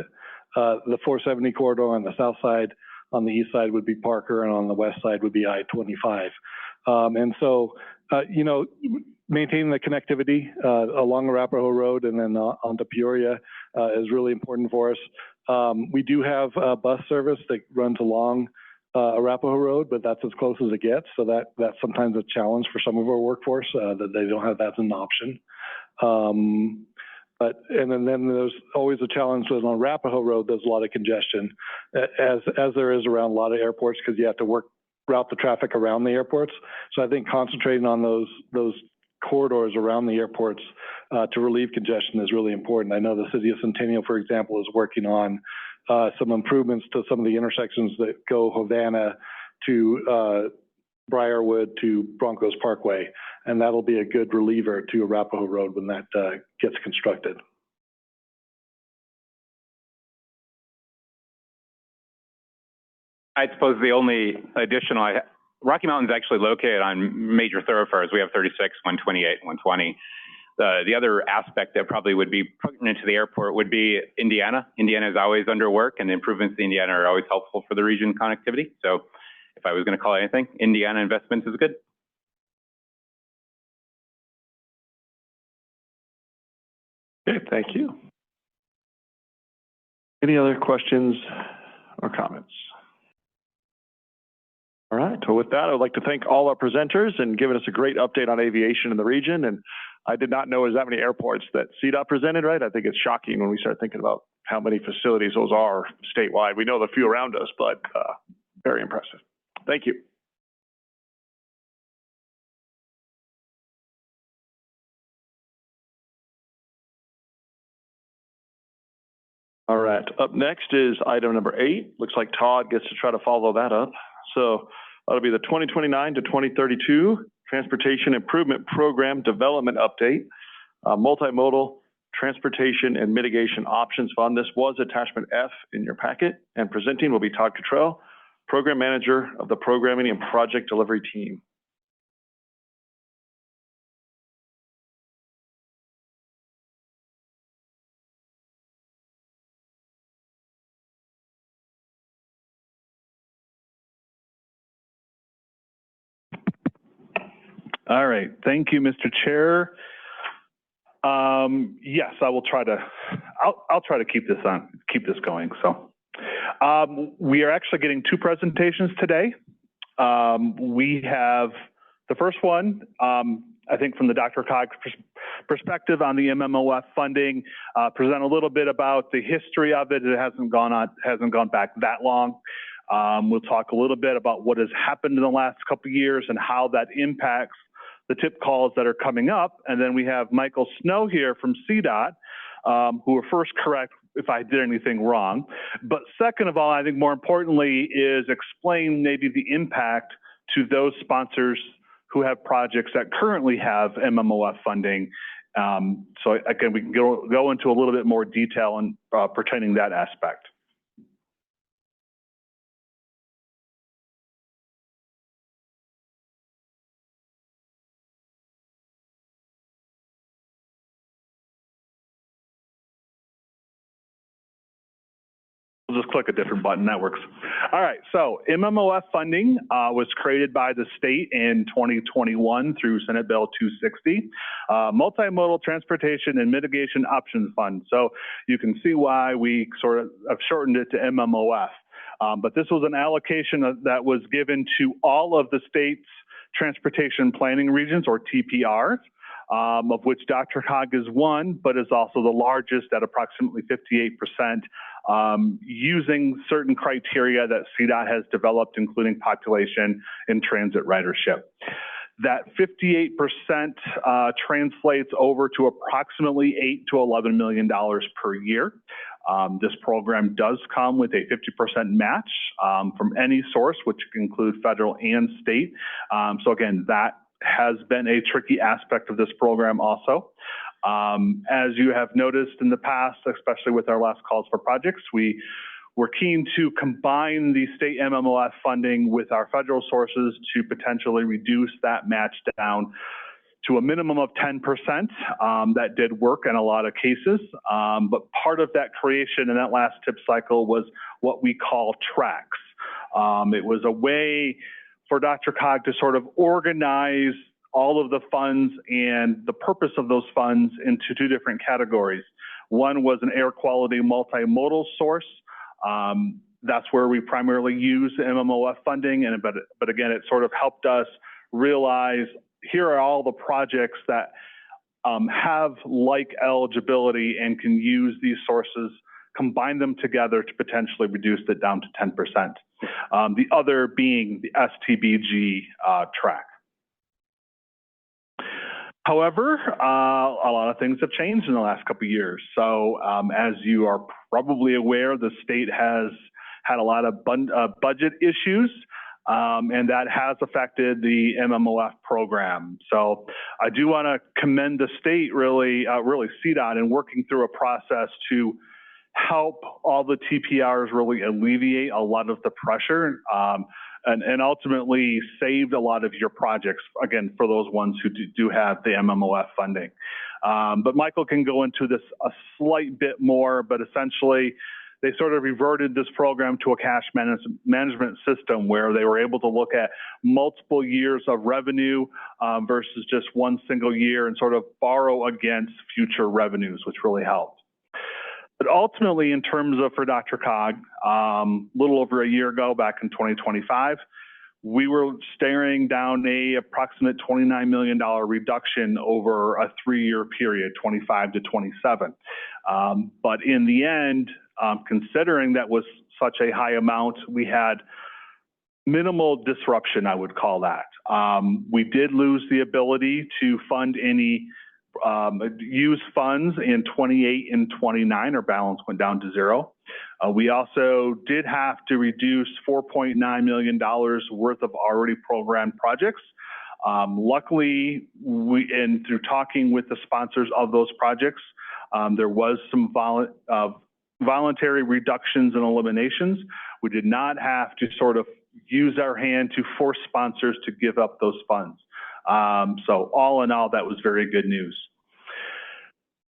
the 470 corridor on the south side. On the east side would be Parker, and on the west side would be I-25. And so, you know, maintaining the connectivity along Arapahoe Road and then onto Peoria is really important for us. We do have bus service that runs along Arapahoe Road, but that's as close as it gets. So that's sometimes a challenge for some of our workforce, that they don't have that as an option. And then there's always a challenge on Arapahoe Road. There's a lot of congestion, as there is around a lot of airports, because you have to route the traffic around the airports. So I think concentrating on those corridors around the airports to relieve congestion is really important. I know the city of Centennial, for example, is working on some improvements to some of the intersections that go Havana to Briarwood to Broncos Parkway, and that'll be a good reliever to Arapahoe Road when that gets constructed. I suppose the only additional, Rocky Mountain's actually located on major thoroughfares. We have 36, 128, 120. The other aspect that probably would be pertinent to the airport would be Indiana. Indiana is always under work, and improvements to Indiana are always helpful for the region connectivity. So if I was going to call anything, Indiana investments is good. Okay, thank you. Any other questions or comments? All right, well, with that, I would like to thank all our presenters and giving us a great update on aviation in the region. And I did not know there's that many airports that CDOT presented, right? I think it's shocking when we start thinking about how many facilities those are statewide. We know the few around us, but very impressive. Thank you. All right, up next is item number 8. Looks like Todd gets to try to follow that up. So that'll be the 2029 to 2032 Transportation Improvement Program Development Update, Multimodal Transportation and Mitigation Options Fund. This was attachment F in your packet, and presenting will be Todd Cottrell, Program Manager of the Programming and Project Delivery Team. All right, thank you, Mr. Chair. Yes, I will try to. I'll try to keep this going. So, we are actually getting 2 presentations today. We have the first one, I think, from the DRCOG perspective on the MMOF funding. Present a little bit about the history of it. It hasn't gone back that long. We'll talk a little bit about what has happened in the last couple of years and how that impacts the tip calls that are coming up. And then we have Michael Snow here from CDOT, who will first correct if I did anything wrong. But second of all, I think more importantly is explain maybe the impact to those sponsors who have projects that currently have MMOF funding. So again, we can go into a little bit more detail on pertaining that aspect. We'll just click a different button, that works. All right, so MMOF funding was created by the state in 2021 through Senate Bill 260, Multimodal Transportation and Mitigation Options Fund. So you can see why we sort of have shortened it to MMOF. But this was an allocation that was given to all of the state's transportation planning regions, or TPRs, of which DRCOG is one, but is also the largest at approximately 58%, using certain criteria that CDOT has developed, including population and transit ridership. That 58% translates over to approximately $8 to $11 million per year. This program does come with a 50% match from any source, which can include federal and state. So again, that has been a tricky aspect of this program also. As you have noticed in the past, especially with our last calls for projects, we were keen to combine the state MMOF funding with our federal sources to potentially reduce that match down to a minimum of 10%. That did work in a lot of cases, but part of that creation in that last tip cycle was what we call tracks. It was a way for DRCOG to sort of organize all of the funds and the purpose of those funds into 2 different categories. One was an air quality multimodal source. That's where we primarily use the MMOF funding, but again, it sort of helped us realize here are all the projects that have like eligibility and can use these sources, combine them together to potentially reduce it down to 10%. The other being the STBG track. However, a lot of things have changed in the last couple of years. So as you are probably aware, the state has had a lot of budget issues, and that has affected the MMOF program. So I do want to commend the state, really CDOT, in working through a process to help all the TPRs really alleviate a lot of the pressure and ultimately saved a lot of your projects, again, for those ones who do have the MMOF funding. But Michael can go into this a slight bit more, but essentially they sort of reverted this program to a cash management system where they were able to look at multiple years of revenue versus just one single year and sort of borrow against future revenues, which really helped. But ultimately, in terms of for DRCOG, a little over a year ago, back in 2025, we were staring down a approximate $29 million reduction over a 3-year period, 25 to 27. But in the end, considering that was such a high amount, we had minimal disruption, I would call that. We did lose the ability to fund any use funds in 28 and 29. Our balance went down to 0. We also did have to reduce $4.9 million worth of already programmed projects. Luckily, through talking with the sponsors of those projects, there was some voluntary reductions and eliminations. We did not have to sort of use our hand to force sponsors to give up those funds. So all in all, that was very good news.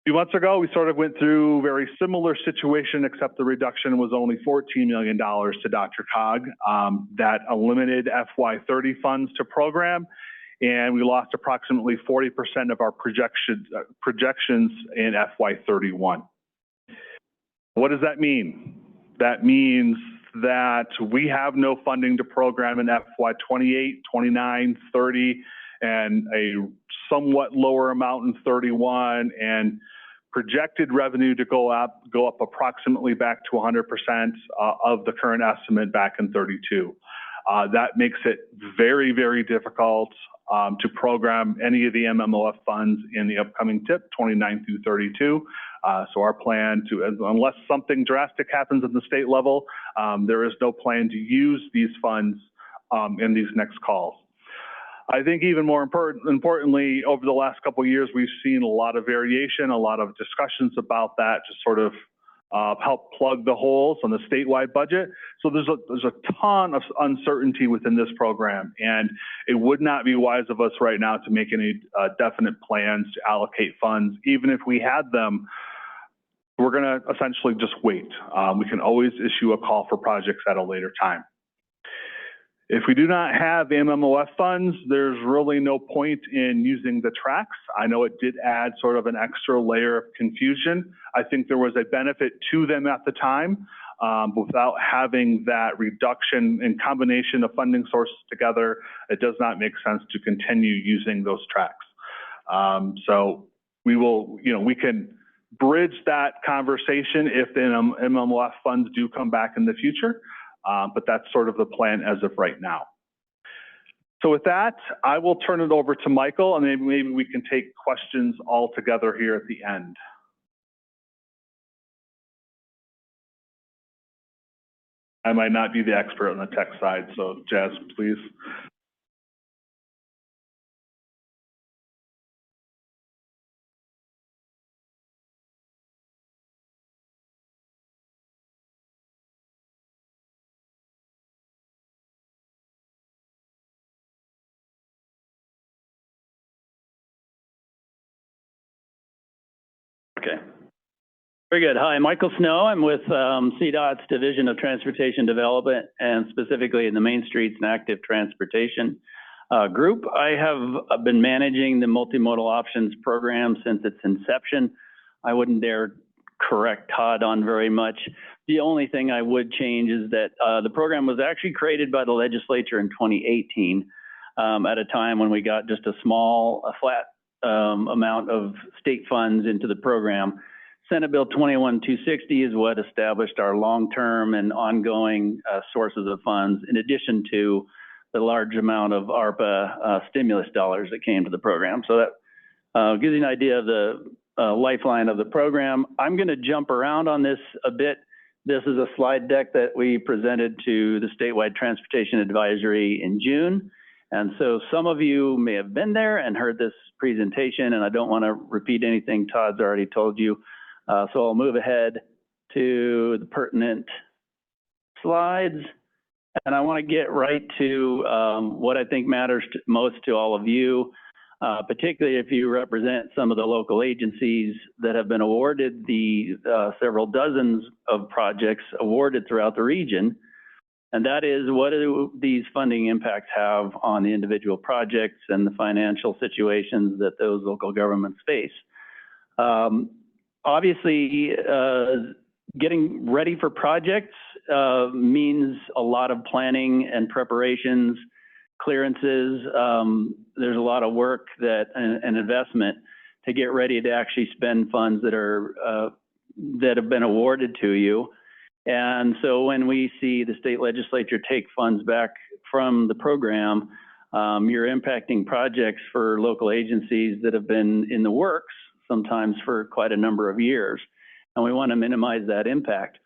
A few months ago, we sort of went through a very similar situation, except the reduction was only $14 million to DRCOG. That eliminated FY30 funds to program, and we lost approximately 40% of our projections in FY31. What does that mean? That means that we have no funding to program in FY28, 29, 30, and a somewhat lower amount in 31, and projected revenue to go up approximately back to 100% of the current estimate back in 32. That makes it very, very difficult to program any of the MMOF funds in the upcoming TIP 29 through 32. So our plan unless something drastic happens at the state level, there is no plan to use these funds in these next calls. I think even more importantly, over the last couple of years, we've seen a lot of variation, a lot of discussions about that to sort of help plug the holes on the statewide budget. So there's a ton of uncertainty within this program, and it would not be wise of us right now to make any definite plans to allocate funds. Even if we had them, we're going to essentially just wait. We can always issue a call for projects at a later time. If we do not have MMOF funds, there's really no point in using the tracks. I know it did add sort of an extra layer of confusion. I think there was a benefit to them at the time, but without having that reduction in combination of funding sources together, it does not make sense to continue using those tracks. So we will, we can bridge that conversation if the MMOF funds do come back in the future. But that's sort of the plan as of right now. So with that, I will turn it over to Michael, and maybe we can take questions all together here at the end. I might not be the expert on the tech side, so Jazz, please. Okay. Very good. Hi, Michael Snow. I'm with CDOT's Division of Transportation Development, and specifically in the Main Streets and Active Transportation group. I have been managing the multimodal options program since its inception. I wouldn't dare correct Todd on very much. The only thing I would change is that the program was actually created by the legislature in 2018 at a time when we got just a flat amount of state funds into the program. Senate Bill 21260 is what established our long-term and ongoing sources of funds, in addition to the large amount of ARPA stimulus dollars that came to the program. So that gives you an idea of the lifeline of the program. I'm going to jump around on this a bit. This is a slide deck that we presented to the Statewide Transportation Advisory in June. And so some of you may have been there and heard this presentation, and I don't want to repeat anything Todd's already told you. So I'll move ahead to the pertinent slides. And I want to get right to what I think matters most to all of you, particularly if you represent some of the local agencies that have been awarded the several dozens of projects awarded throughout the region. And that is, what do these funding impacts have on the individual projects and the financial situations that those local governments face? Obviously, getting ready for projects means a lot of planning and preparations, clearances. There's a lot of work and investment to get ready to actually spend funds that have been awarded to you. And so when we see the state legislature take funds back from the program, you're impacting projects for local agencies that have been in the works sometimes for quite a number of years. And we want to minimize that impact.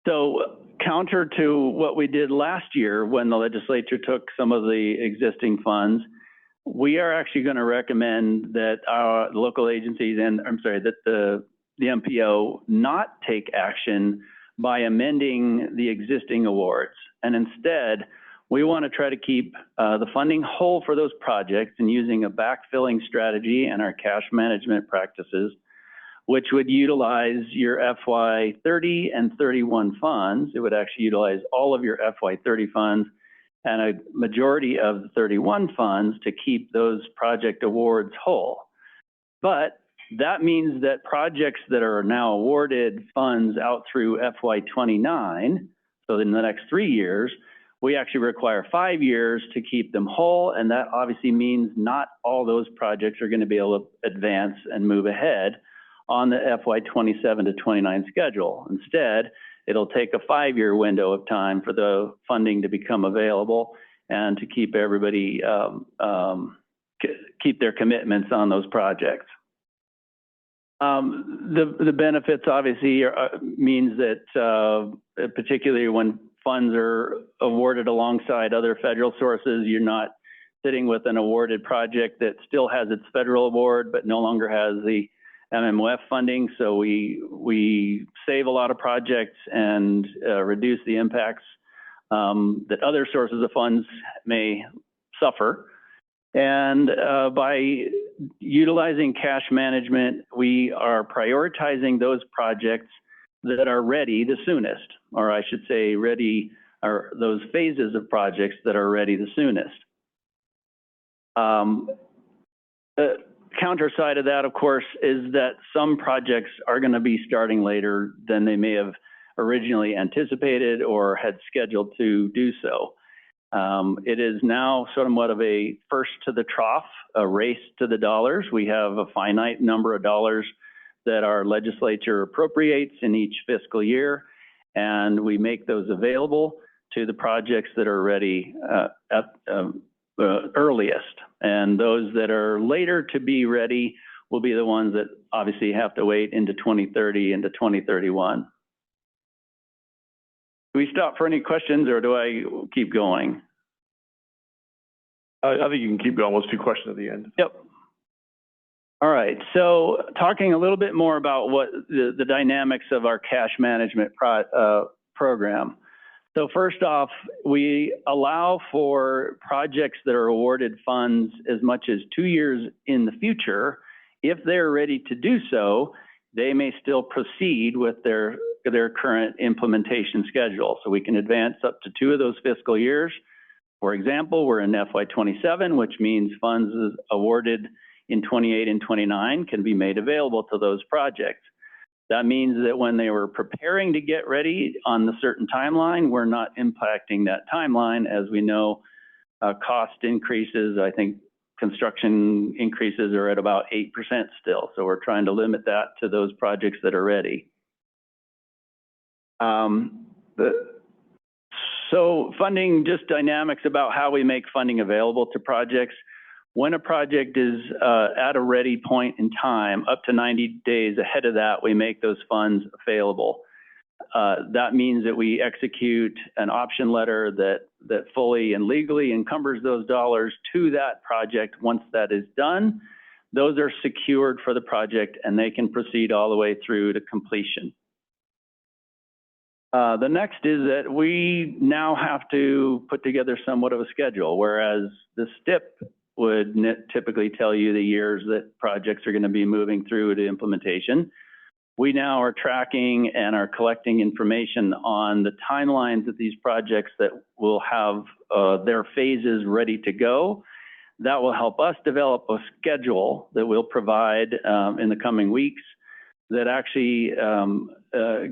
So counter to what we did last year when the legislature took some of the existing funds, we are actually going to recommend that our local agencies that the MPO not take action by amending the existing awards. And instead, we want to try to keep the funding whole for those projects and using a backfilling strategy and our cash management practices, which would utilize your FY 30 and 31 funds. It would actually utilize all of your FY 30 funds and a majority of the 31 funds to keep those project awards whole. But that means that projects that are now awarded funds out through FY 29, so in the next 3 years, we actually require 5 years to keep them whole. And that obviously means not all those projects are going to be able to advance and move ahead on the FY 27 to 29 schedule. Instead, it'll take a 5-year window of time for the funding to become available and to keep everybody, keep their commitments on those projects. The benefits obviously means that particularly when funds are awarded alongside other federal sources, you're not sitting with an awarded project that still has its federal award but no longer has the MMOF funding. So we save a lot of projects and reduce the impacts that other sources of funds may suffer. And by utilizing cash management, we are prioritizing those projects that are ready the soonest, or I should say ready, or those phases of projects that are ready the soonest. The counter side of that, of course, is that some projects are going to be starting later than they may have originally anticipated or had scheduled to do so. It is now somewhat of a first to the trough, a race to the dollars. We have a finite number of dollars that our legislature appropriates in each fiscal year, and we make those available to the projects that are ready at earliest. And those that are later to be ready will be the ones that obviously have to wait into 2030, into 2031. Do we stop for any questions or do I keep going? I think you can keep going. Let's do questions at the end. Yep. All right. So talking a little bit more about what the dynamics of our cash management program. So first off, we allow for projects that are awarded funds as much as 2 years in the future. If they're ready to do so, they may still proceed with their current implementation schedule. So we can advance up to 2 of those fiscal years. For example, we're in FY 27, which means funds awarded in 28 and 29 can be made available to those projects. That means that when they were preparing to get ready on the certain timeline, we're not impacting that timeline. As we know, cost increases, I think construction increases are at about 8% still. So we're trying to limit that to those projects that are ready. So funding, just dynamics about how we make funding available to projects. When a project is at a ready point in time, up to 90 days ahead of that, we make those funds available. That means that we execute an option letter that fully and legally encumbers those dollars to that project. Once that is done, those are secured for the project and they can proceed all the way through to completion. The next is that we now have to put together somewhat of a schedule, whereas the STIP would typically tell you the years that projects are going to be moving through to implementation. We now are tracking and are collecting information on the timelines of these projects that will have their phases ready to go. That will help us develop a schedule that we'll provide in the coming weeks that actually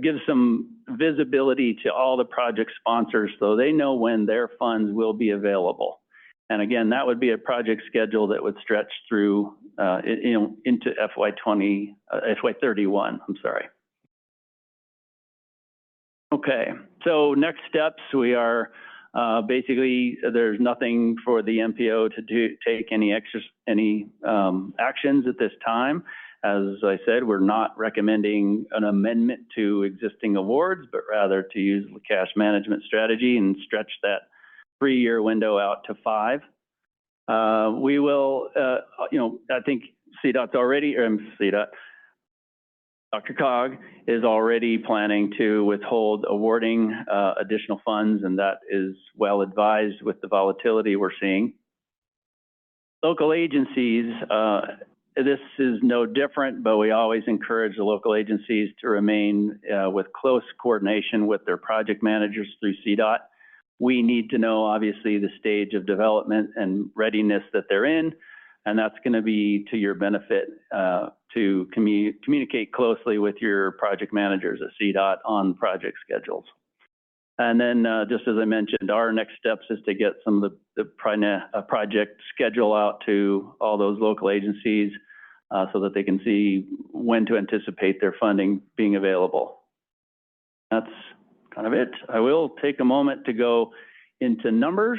gives some visibility to all the project sponsors so they know when their funds will be available. And again, that would be a project schedule that would stretch through into FY31, I'm sorry. Okay, so next steps, we are basically, there's nothing for the MPO to take any actions at this time. As I said, we're not recommending an amendment to existing awards, but rather to use the cash management strategy and stretch that 3-year window out to 5. We will, I think CDOT's already, DRCOG is already planning to withhold awarding additional funds, and that is well advised with the volatility we're seeing. Local agencies, this is no different, but we always encourage the local agencies to remain with close coordination with their project managers through CDOT. We need to know, obviously, the stage of development and readiness that they're in, and that's going to be to your benefit to communicate closely with your project managers at CDOT on project schedules. And then, just as I mentioned, our next steps is to get some of the project schedule out to all those local agencies so that they can see when to anticipate their funding being available. That's kind of it. I will take a moment to go into numbers,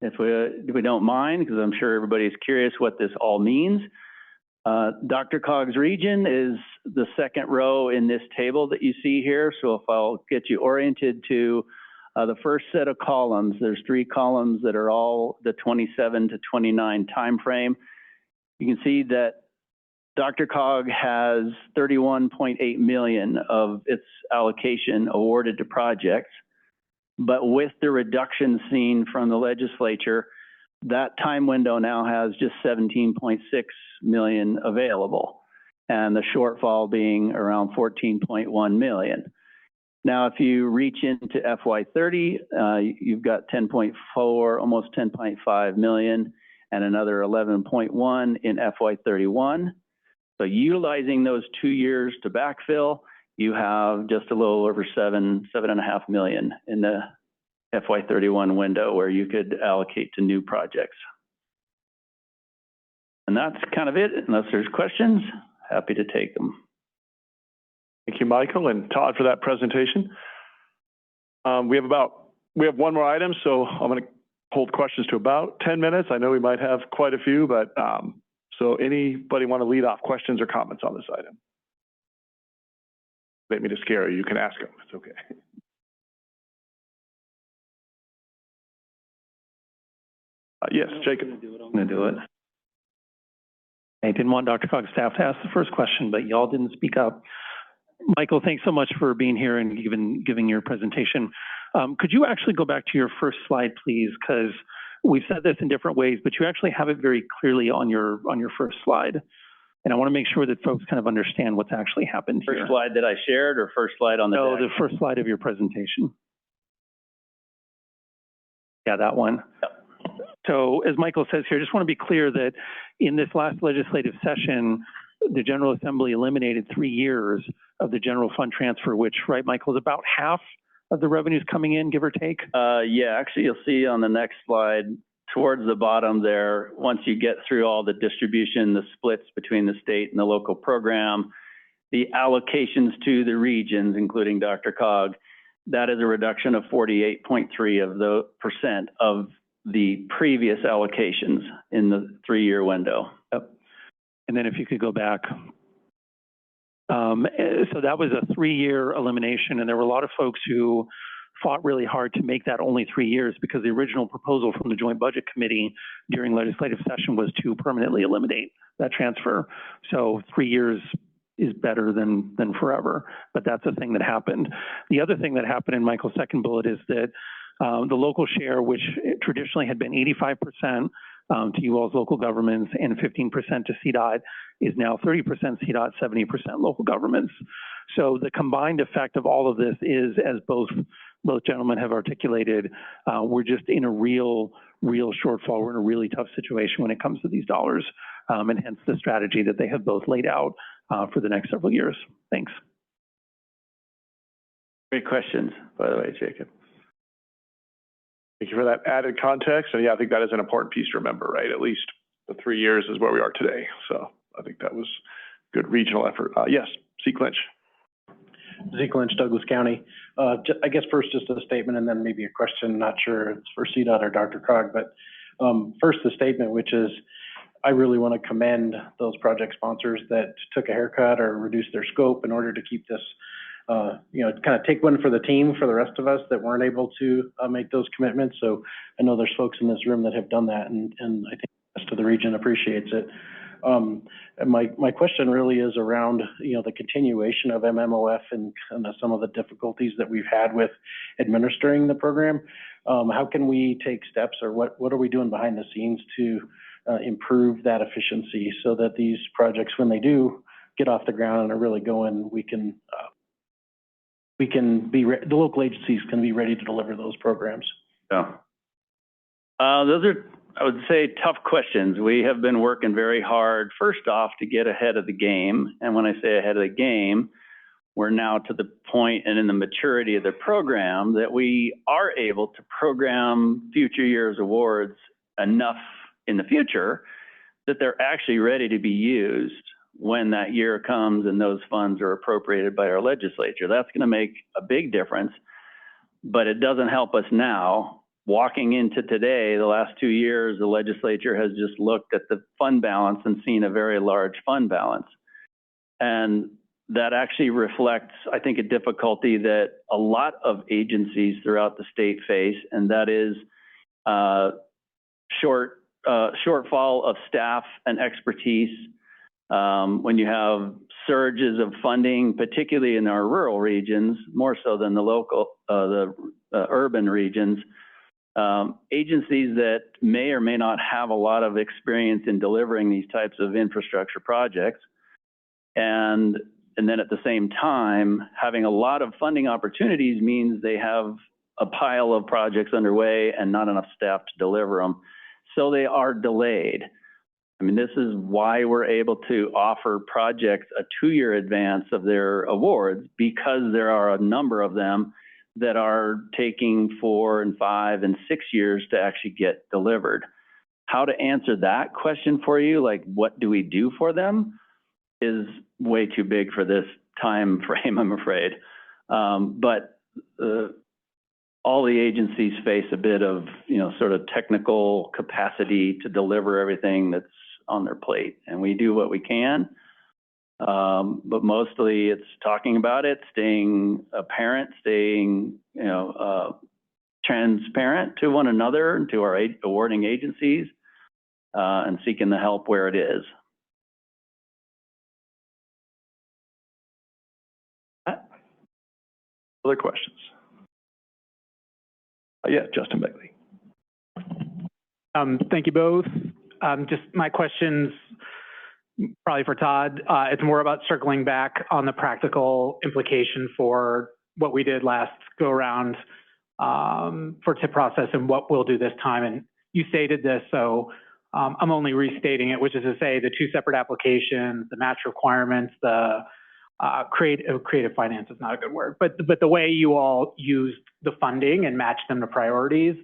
if we don't mind, because I'm sure everybody's curious what this all means. DRCOG's region is the second row in this table that you see here. So if I'll get you oriented to the first set of columns, there's 3 columns that are all the 27 to 29 timeframe. You can see that DRCOG has $31.8 million of its allocation awarded to projects, but with the reduction seen from the legislature, that time window now has just $17.6 million available, and the shortfall being around $14.1 million. Now, if you reach into FY30, you've got 10.4, almost 10.5 million, and another 11.1 in FY31. So utilizing those 2 years to backfill, you have just a little over 7.5 million in the FY31 window where you could allocate to new projects. And that's kind of it. Unless there's questions, happy to take them. Thank you, Michael and Todd, for that presentation. We have one more item, so I'm going to hold questions to about 10 minutes. I know we might have quite a few, but so anybody want to lead off questions or comments on this item? Let me to scare you. You can ask them. It's okay. Yes, Jacob. I'm going to do it. I didn't want DRCOG staff to ask the first question, but y'all didn't speak up. Michael, thanks so much for being here and giving your presentation. Could you actually go back to your first slide, please? Because we've said this in different ways, but you actually have it very clearly on your first slide. And I want to make sure that folks kind of understand what's actually happened here. First slide that I shared or first slide on the deck? No, the first slide of your presentation. Yeah, that one. Yep. So as Michael says here, I just want to be clear that in this last legislative session, the General Assembly eliminated 3 years of the general fund transfer, which, right, Michael, is about half of the revenues coming in, give or take? Yeah, actually, you'll see on the next slide, towards the bottom there, once you get through all the distribution, the splits between the state and the local program, the allocations to the regions, including DRCOG, that is a reduction of 48.3% of the previous allocations in the 3-year window. Yep. And then if you could go back. So that was a 3-year elimination, and there were a lot of folks who fought really hard to make that only 3 years because the original proposal from the Joint Budget Committee during legislative session was to permanently eliminate that transfer. So 3 years is better than forever, but that's a thing that happened. The other thing that happened in Michael's second bullet is that the local share, which traditionally had been 85% to you all's local governments and 15% to CDOT, is now 30% CDOT, 70% local governments. So the combined effect of all of this is, as both gentlemen have articulated, we're just in a real shortfall. We're in a really tough situation when it comes to these dollars, and hence the strategy that they have both laid out for the next several years. Thanks. Great questions, by the way, Jacob. Thank you for that added context. And yeah, I think that is an important piece to remember, right? At least the 3 years is where we are today. So I think that was good regional effort. Yes, Zeke Lynch. Zeke Lynch, Douglas County. I guess first just a statement and then maybe a question. Not sure if it's for CDOT or DRCOG, but first the statement, which is I really want to commend those project sponsors that took a haircut or reduced their scope in order to keep this, kind of take one for the team for the rest of us that weren't able to make those commitments. So I know there's folks in this room that have done that, and I think the rest of the region appreciates it. And my question really is around, the continuation of MMOF and some of the difficulties that we've had with administering the program. How can we take steps, or what are we doing behind the scenes to improve that efficiency so that these projects, when they do get off the ground and are really going, the local agencies can be ready to deliver those programs? Yeah. Those are, I would say, tough questions. We have been working very hard, first off, to get ahead of the game. And when I say ahead of the game, we're now to the point and in the maturity of the program that we are able to program future years awards enough in the future that they're actually ready to be used when that year comes and those funds are appropriated by our legislature. That's going to make a big difference, but it doesn't help us now. Walking into today, the last 2 years, the legislature has just looked at the fund balance and seen a very large fund balance. And that actually reflects, I think, a difficulty that a lot of agencies throughout the state face, and that is shortfall of staff and expertise. When you have surges of funding, particularly in our rural regions, more so than the urban regions, agencies that may or may not have a lot of experience in delivering these types of infrastructure projects, and then at the same time, having a lot of funding opportunities means they have a pile of projects underway and not enough staff to deliver them. So they are delayed. I mean, this is why we're able to offer projects a 2-year advance of their awards, because there are a number of them that are taking 4 and 5 and 6 years to actually get delivered. How to answer that question for you, like what do we do for them, is way too big for this time frame, I'm afraid. But all the agencies face a bit of, sort of technical capacity to deliver everything that's on their plate, and we do what we can. But mostly it's talking about it, staying apparent, staying, transparent to one another and to our awarding agencies, and seeking the help where it is. Other questions? Yeah, Justin Beckley. Thank you both. Just my questions, probably for Todd. It's more about circling back on the practical implication for what we did last go around for TIP process and what we'll do this time. And you stated this, so I'm only restating it, which is to say the 2 separate applications, the match requirements, the creative finance is not a good word, but the way you all used the funding and matched them to priorities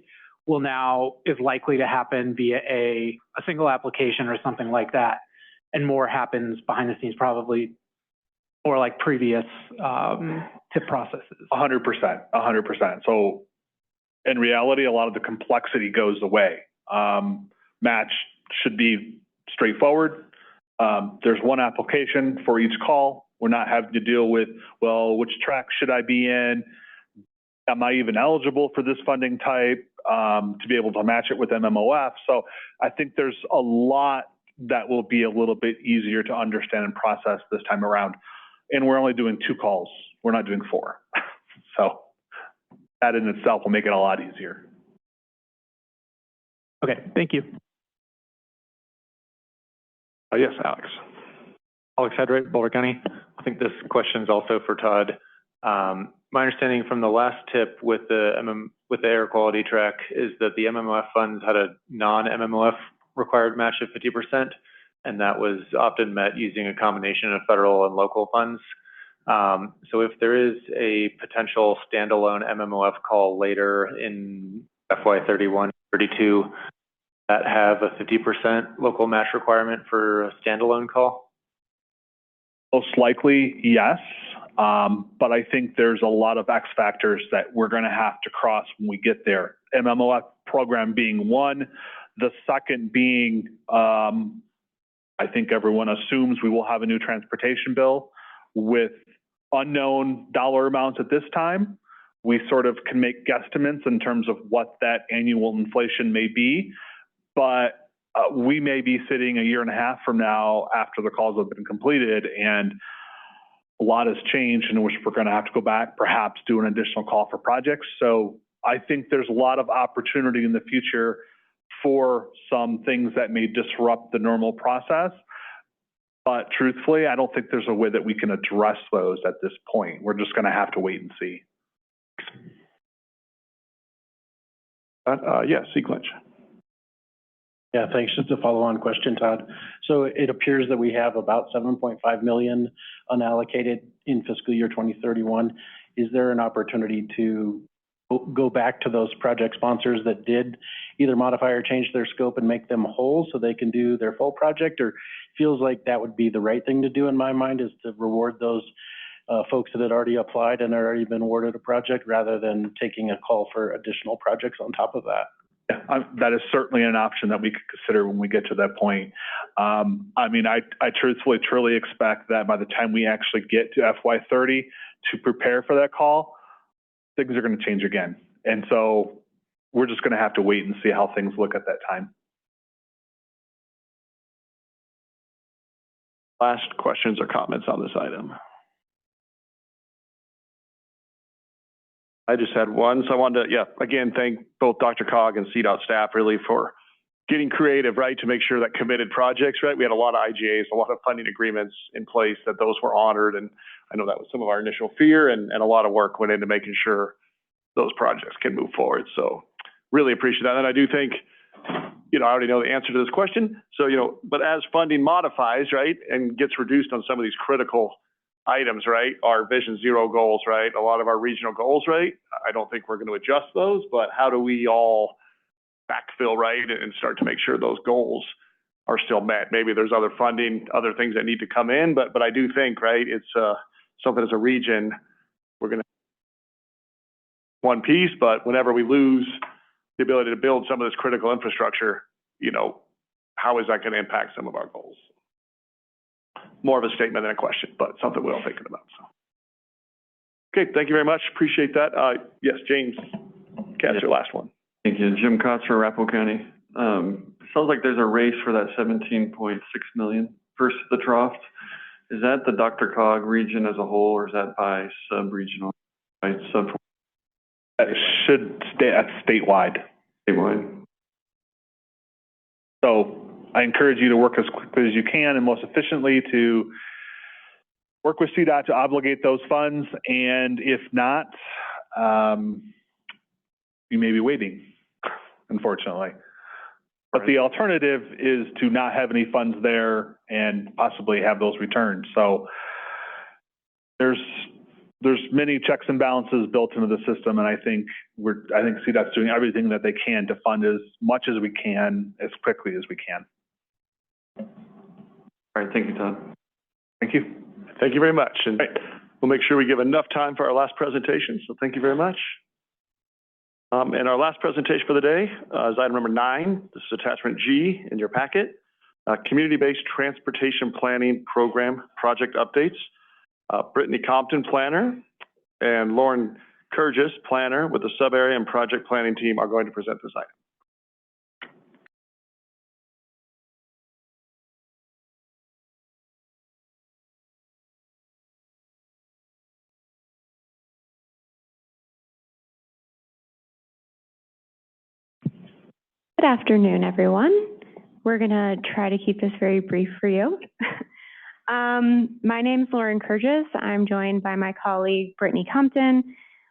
is likely to happen via a single application or something like that. And more happens behind the scenes, probably more like previous TIP processes. 100%. So in reality, a lot of the complexity goes away. Match should be straightforward. There's one application for each call. We're not having to deal with, well, which track should I be in? Am I even eligible for this funding type to be able to match it with MMOF? So I think there's a lot that will be a little bit easier to understand and process this time around. And we're only doing 2 calls. We're not doing 4. So that in itself will make it a lot easier. Okay, thank you. Yes, Alex. Alex Headright, Boulder County. I think this question is also for Todd. My understanding from the last tip with the air quality track is that the MMOF funds had a non-MMOF required match of 50%, and that was often met using a combination of federal and local funds. So if there is a potential standalone MMOF call later in FY 31, 32 that have a 50% local match requirement for a standalone call? Most likely, yes. But I think there's a lot of X factors that we're going to have to cross when we get there. MMOF program being one. The second being, I think everyone assumes we will have a new transportation bill with unknown dollar amounts at this time. We sort of can make guesstimates in terms of what that annual inflation may be, but we may be sitting a year and a half from now after the calls have been completed and a lot has changed in which we're going to have to go back, perhaps do an additional call for projects. So I think there's a lot of opportunity in the future for some things that may disrupt the normal process. But truthfully, I don't think there's a way that we can address those at this point. We're just going to have to wait and see. Yes, Sequence. Yeah, thanks. Just a follow-on question, Todd. So it appears that we have about 7.5 million unallocated in fiscal year 2031. Is there an opportunity to go back to those project sponsors that did either modify or change their scope and make them whole so they can do their full project? Or feels like that would be the right thing to do in my mind, is to reward those folks that had already applied and already been awarded a project rather than taking a call for additional projects on top of that? Yeah, that is certainly an option that we could consider when we get to that point. I mean, I truly expect that by the time we actually get to FY 30 to prepare for that call, things are going to change again. And so we're just going to have to wait and see how things look at that time. Last questions or comments on this item? I just had one, so I wanted to, again, thank both DRCOG and CDOT staff really for getting creative, right, to make sure that committed projects, right? We had a lot of IGAs, a lot of funding agreements in place, that those were honored, and I know that was some of our initial fear, and a lot of work went into making sure those projects can move forward. So really appreciate that, and I do think, I already know the answer to this question, so, but as funding modifies, right, and gets reduced on some of these critical items, right, our Vision Zero goals, right, a lot of our regional goals, right, I don't think we're going to adjust those, but how do we all backfill, right, and start to make sure those goals are still met? Maybe there's other funding, other things that need to come in, but I do think, right, it's something as a region, we're going to one piece, but whenever we lose the ability to build some of this critical infrastructure, how is that going to impact some of our goals? More of a statement than a question, but something we're all thinking about. So, okay, thank you very much. Appreciate that. Yes, James, catch your last one. Thank you. Jim Kotz for Arapahoe County. Sounds like there's a race for that 17.6 million first the trough. Is that the DRCOG region as a whole, or is that by sub-regional? By sub? That should stay at statewide. Statewide. So I encourage you to work as quickly as you can and most efficiently to work with CDOT to obligate those funds. And if not, you may be waiting, unfortunately. But the alternative is to not have any funds there and possibly have those returned. So there's many checks and balances built into the system, and I think CDOT's doing everything that they can to fund as much as we can, as quickly as we can. All right, thank you, Todd. Thank you. Thank you very much. And we'll make sure we give enough time for our last presentation. So thank you very much. And our last presentation for the day is item number 9. This is attachment G in your packet. Community-based transportation planning program project updates. Brittany Compton, planner, and Lauren Kurgis, planner with the sub-area and project planning team, are going to present this item. Good afternoon, everyone. We're going to try to keep this very brief for you. My name is Lauren Kurgis. I'm joined by my colleague, Brittany Compton.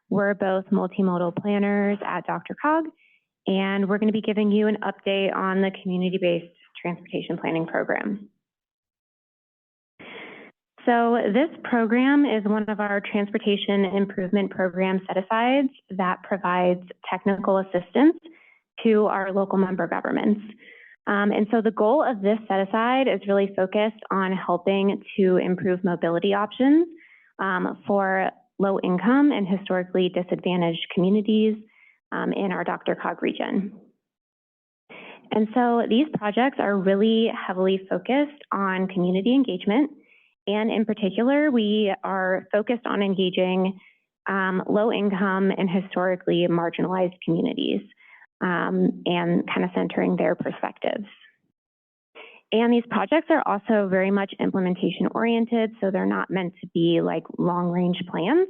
We're both multimodal planners at DRCOG, and we're going to be giving you an update on the community-based transportation planning program. So this program is one of our transportation improvement program set-asides that provides technical assistance to our local member governments. And so the goal of this set-aside is really focused on helping to improve mobility options for low-income and historically disadvantaged communities in our DRCOG region. And so these projects are really heavily focused on community engagement. And in particular, we are focused on engaging low-income and historically marginalized communities. And kind of centering their perspectives. And these projects are also very much implementation oriented, so they're not meant to be like long range plans.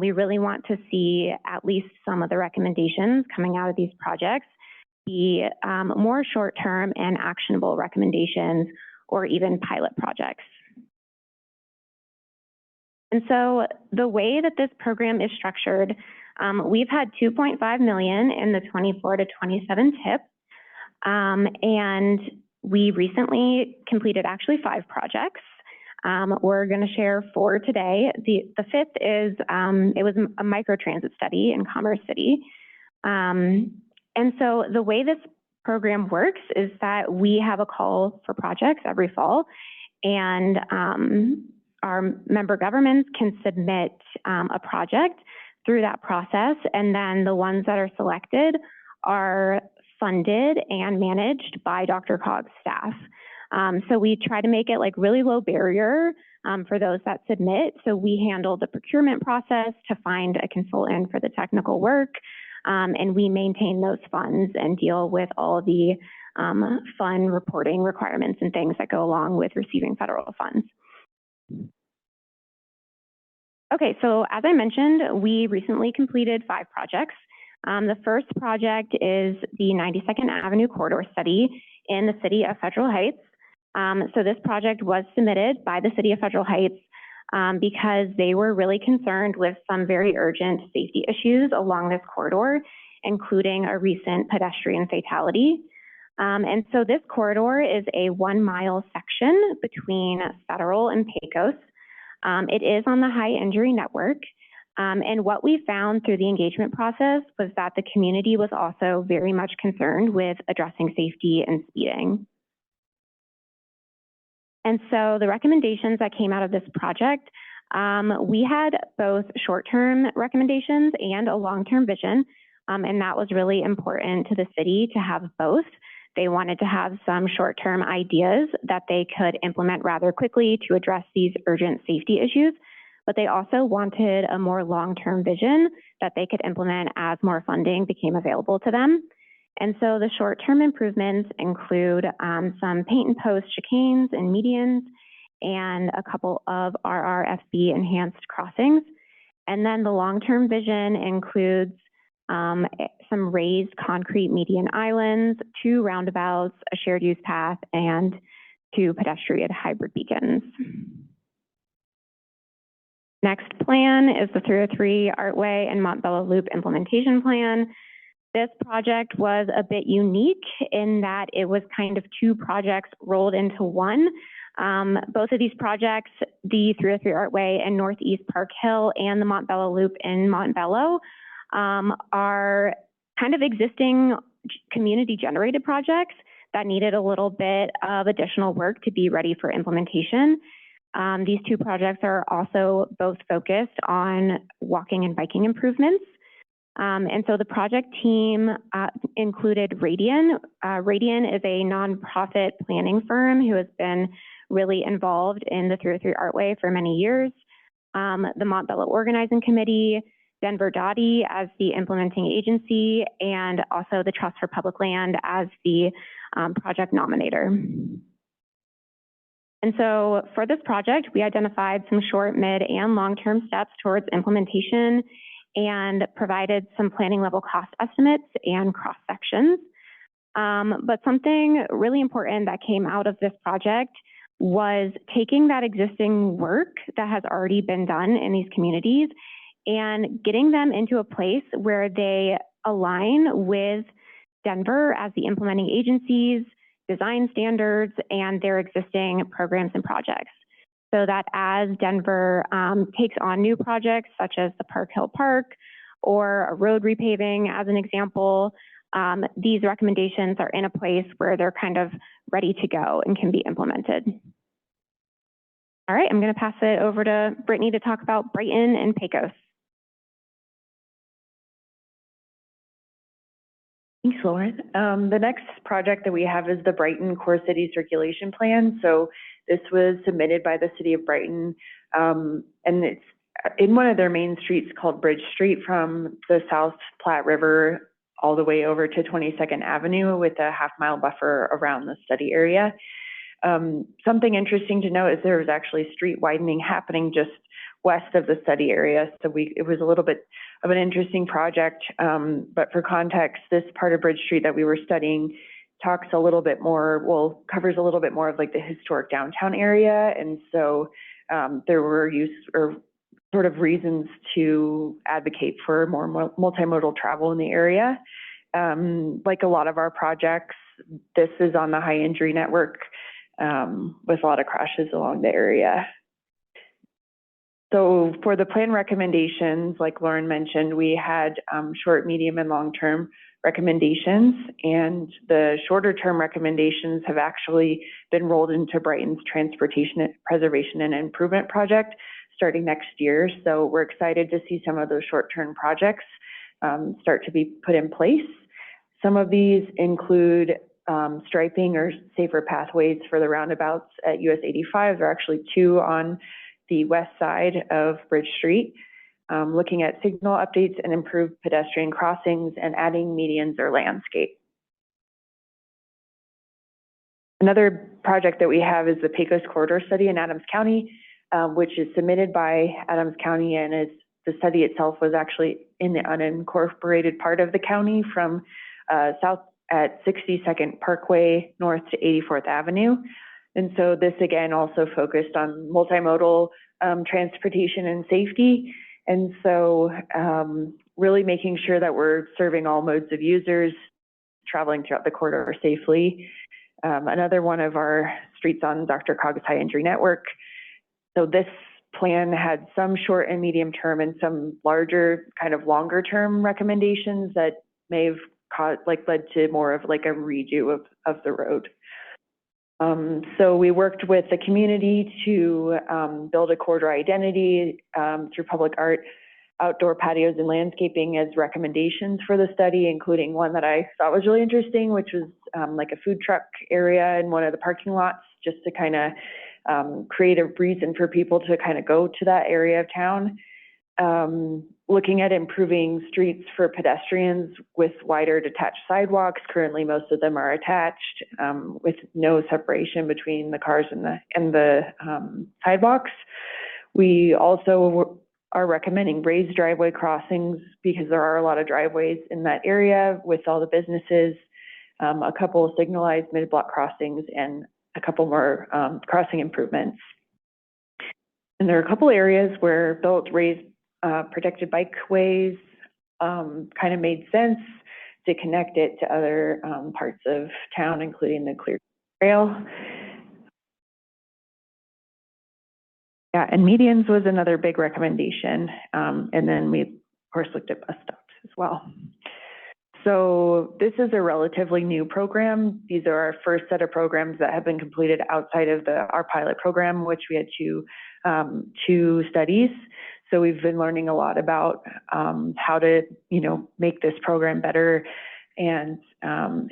We really want to see at least some of the recommendations coming out of these projects be more short term and actionable recommendations or even pilot projects. And so the way that this program is structured, we've had $2.5 million in the 24 to 27 TIP, and we recently completed actually 5 projects. We're going to share 4 today. The fifth is, it was a microtransit study in Commerce City. And so the way this program works is that we have a call for projects every fall, and our member governments can submit a project through that process, and then the ones that are selected are funded and managed by DRCOG staff. So we try to make it like really low barrier for those that submit. So we handle the procurement process to find a consultant for the technical work, and we maintain those funds and deal with all the fund reporting requirements and things that go along with receiving federal funds. Okay, so as I mentioned, we recently completed 5 projects. The first project is the 92nd Avenue Corridor Study in the city of Federal Heights. So this project was submitted by the city of Federal Heights because they were really concerned with some very urgent safety issues along this corridor, including a recent pedestrian fatality. And so this corridor is a 1-mile section between Federal and Pecos. It is on the high injury network. And what we found through the engagement process was that the community was also very much concerned with addressing safety and speeding. And so the recommendations that came out of this project, we had both short-term recommendations and a long-term vision. And that was really important to the city to have both. They wanted to have some short-term ideas that they could implement rather quickly to address these urgent safety issues, but they also wanted a more long-term vision that they could implement as more funding became available to them. And so the short-term improvements include some paint and post chicanes and medians and a couple of RRFB enhanced crossings. And then the long-term vision includes some raised concrete median islands, 2 roundabouts, a shared use path, and 2 pedestrian hybrid beacons. Next plan is the 303 Artway and Montbello Loop implementation plan. This project was a bit unique in that it was kind of 2 projects rolled into one. Both of these projects, the 303 Artway and Northeast Park Hill and the Montbello Loop in Montbello, are kind of existing community generated projects that needed a little bit of additional work to be ready for implementation. These 2 projects are also both focused on walking and biking improvements. And so the project team included Radian. Radian is a nonprofit planning firm who has been really involved in the 303 Artway for many years. The Montbello Organizing Committee, Denver DOTI as the implementing agency, and also the Trust for Public Land as the project nominator. And so for this project, we identified some short, mid, and long-term steps towards implementation and provided some planning level cost estimates and cross sections. But something really important that came out of this project was taking that existing work that has already been done in these communities and getting them into a place where they align with Denver as the implementing agencies, design standards, and their existing programs and projects. So that as Denver takes on new projects such as the Park Hill Park or a road repaving as an example, these recommendations are in a place where they're kind of ready to go and can be implemented. All right, I'm going to pass it over to Brittany to talk about Brighton and Pecos. Thanks, Lauren. The next project that we have is the Brighton Core City Circulation Plan. So this was submitted by the City of Brighton, and it's in one of their main streets called Bridge Street from the South Platte River all the way over to 22nd Avenue with a half-mile buffer around the study area. Something interesting to note is there was actually street widening happening just west of the study area. So it was a little bit of an interesting project. But for context, this part of Bridge Street that we were studying talks a little bit more, well, covers a little bit more of like the historic downtown area. And so there were sort of reasons to advocate for more multimodal travel in the area. Like a lot of our projects, this is on the high injury network with a lot of crashes along the area. So for the plan recommendations, like Lauren mentioned, we had short, medium, and long-term recommendations, and the shorter term recommendations have actually been rolled into Brighton's Transportation Preservation and Improvement Project starting next year. So we're excited to see some of those short-term projects start to be put in place. Some of these include striping or safer pathways for the roundabouts at US 85. There are actually 2 on the west side of Bridge Street, looking at signal updates and improved pedestrian crossings and adding medians or landscape. Another project that we have is the Pecos Corridor Study in Adams County, which is submitted by Adams County, and the study itself was actually in the unincorporated part of the county from south at 62nd Parkway north to 84th Avenue. And so this again also focused on multimodal transportation and safety. And so really making sure that we're serving all modes of users, traveling throughout the corridor safely. Another one of our streets on DRCOG's high injury network. So this plan had some short and medium term and some larger kind of longer term recommendations that may have led to more of like a redo of the road. So we worked with the community to build a corridor identity through public art, outdoor patios and landscaping as recommendations for the study, including one that I thought was really interesting, which was like a food truck area in one of the parking lots, just to kind of create a reason for people to kind of go to that area of town. Looking at improving streets for pedestrians with wider detached sidewalks. Currently, most of them are attached with no separation between the cars and the sidewalks. We also are recommending raised driveway crossings because there are a lot of driveways in that area with all the businesses, a couple of signalized mid-block crossings, and a couple more crossing improvements. And there are a couple areas where built raised protected bikeways kind of made sense to connect it to other parts of town, including the Clear Trail. Yeah, and medians was another big recommendation. And then we, of course, looked at bus stops as well. So this is a relatively new program. These are our first set of programs that have been completed outside of our pilot program, which we had two studies. So we've been learning a lot about how to, make this program better and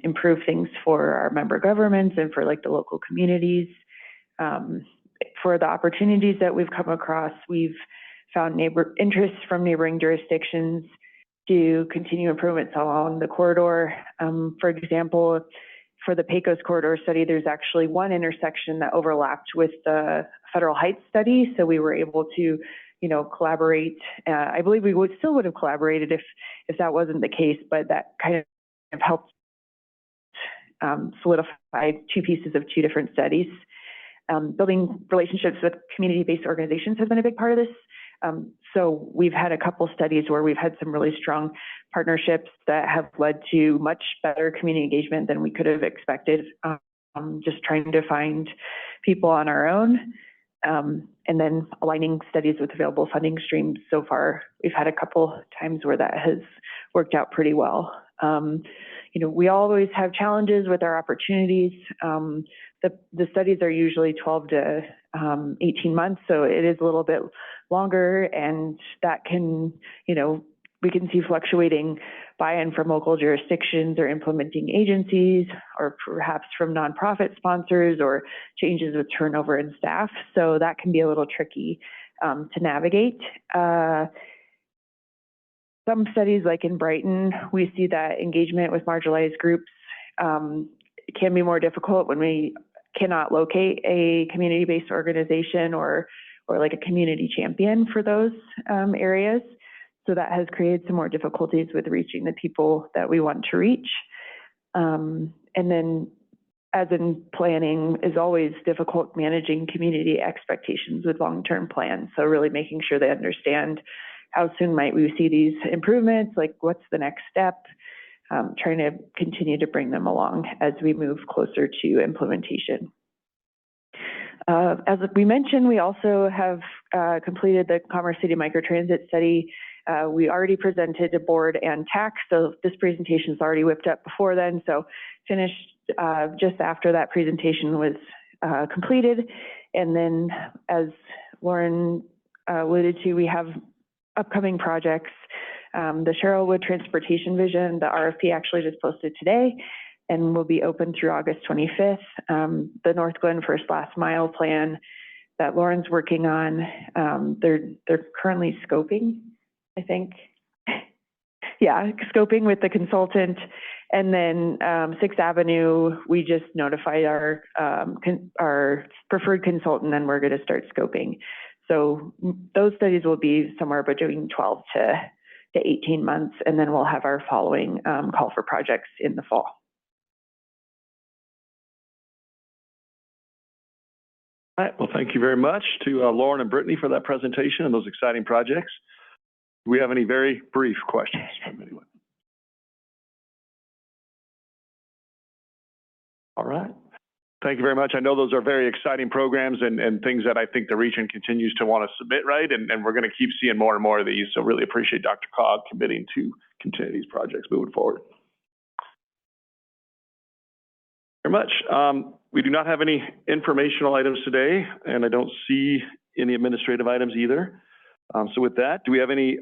improve things for our member governments and for like the local communities. For the opportunities that we've come across, we've found interest from neighboring jurisdictions to continue improvements along the corridor. For example, for the Pecos corridor study, there's actually one intersection that overlapped with the Federal Heights study, so we were able to, collaborate. I believe we still would have collaborated if that wasn't the case, but that kind of helped solidify two pieces of two different studies. Building relationships with community-based organizations has been a big part of this. So we've had a couple studies where we've had some really strong partnerships that have led to much better community engagement than we could have expected, just trying to find people on our own, and then aligning studies with available funding streams. So far, we've had a couple times where that has worked out pretty well. We always have challenges with our opportunities. The studies are usually 12 to 18 months, so it is a little bit longer, and that can, we can see fluctuating buy-in from local jurisdictions or implementing agencies, or perhaps from nonprofit sponsors, or changes with turnover in staff. So that can be a little tricky to navigate. Some studies, like in Brighton, we see that engagement with marginalized groups can be more difficult when we cannot locate a community-based organization or like a community champion for those areas. So that has created some more difficulties with reaching the people that we want to reach. And then, as in planning, is always difficult managing community expectations with long-term plans. So really making sure they understand how soon might we see these improvements, like what's the next step, trying to continue to bring them along as we move closer to implementation. As we mentioned, we also have completed the Commerce City Microtransit study. We already presented to board and TAC, so this presentation is already whipped up before then, so finished just after that presentation was completed. And then, as Lauren alluded to, we have upcoming projects. The Sherrillwood Transportation Vision, the RFP actually just posted today and will be open through August 25th. The North Glen First Last Mile plan that Lauren's working on, they're currently scoping, I think. Yeah, scoping with the consultant. And then 6th Avenue, we just notified our preferred consultant, and we're going to start scoping. So those studies will be somewhere between 12 to 18 months, and then we'll have our following call for projects in the fall. All right, well, thank you very much to Lauren and Brittany for that presentation and those exciting projects. Do we have any very brief questions from anyone? All right. Thank you very much. I know those are very exciting programs and things that I think the region continues to want to submit, right? And we're going to keep seeing more and more of these. So really appreciate DRCOG committing to continue these projects moving forward. Very much. We do not have any informational items today, and I don't see any administrative items either. So with that, do we have any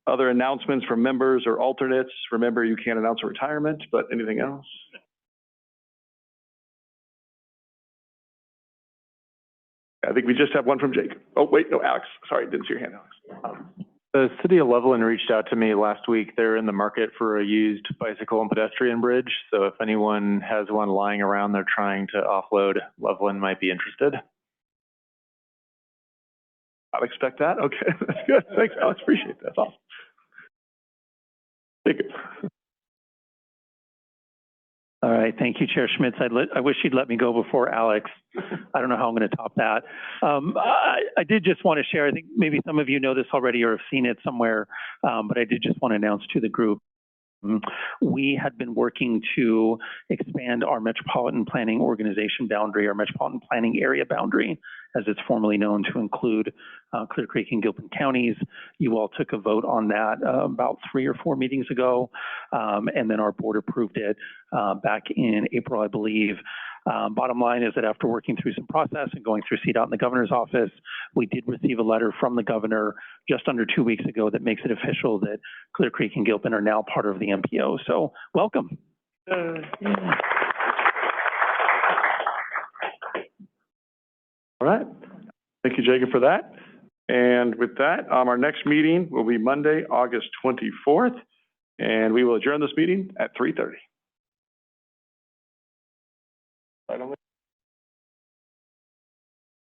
other announcements from members or alternates? Remember, you can't announce a retirement, but anything else? I think we just have one from Jake. Oh, wait, no, Alex. Sorry, didn't see your hand, Alex. The city of Levelland reached out to me last week. They're in the market for a used bicycle and pedestrian bridge. So if anyone has one lying around they're trying to offload, Levelland might be interested. I'd expect that. Okay, that's good. Thanks, Alex. Appreciate that. That's awesome. Take it. All right, thank you, Chair Schmitz. I wish you'd let me go before Alex. I don't know how I'm going to top that. I did just want to share, I think maybe some of you know this already or have seen it somewhere, but I did just want to announce to the group, we had been working to expand our metropolitan planning organization boundary, our metropolitan planning area boundary, as it's formally known, to include Clear Creek and Gilpin counties. You all took a vote on that about 3 or 4 meetings ago, and then our board approved it back in April, I believe. Bottom line is that after working through some process and going through CDOT in the governor's office, we did receive a letter from the governor just under 2 weeks ago that makes it official that Clear Creek and Gilpin are now part of the MPO. So welcome. All right. Thank you, Jacob, for that. And with that, our next meeting will be Monday, August 24th, and we will adjourn this meeting at 3:30.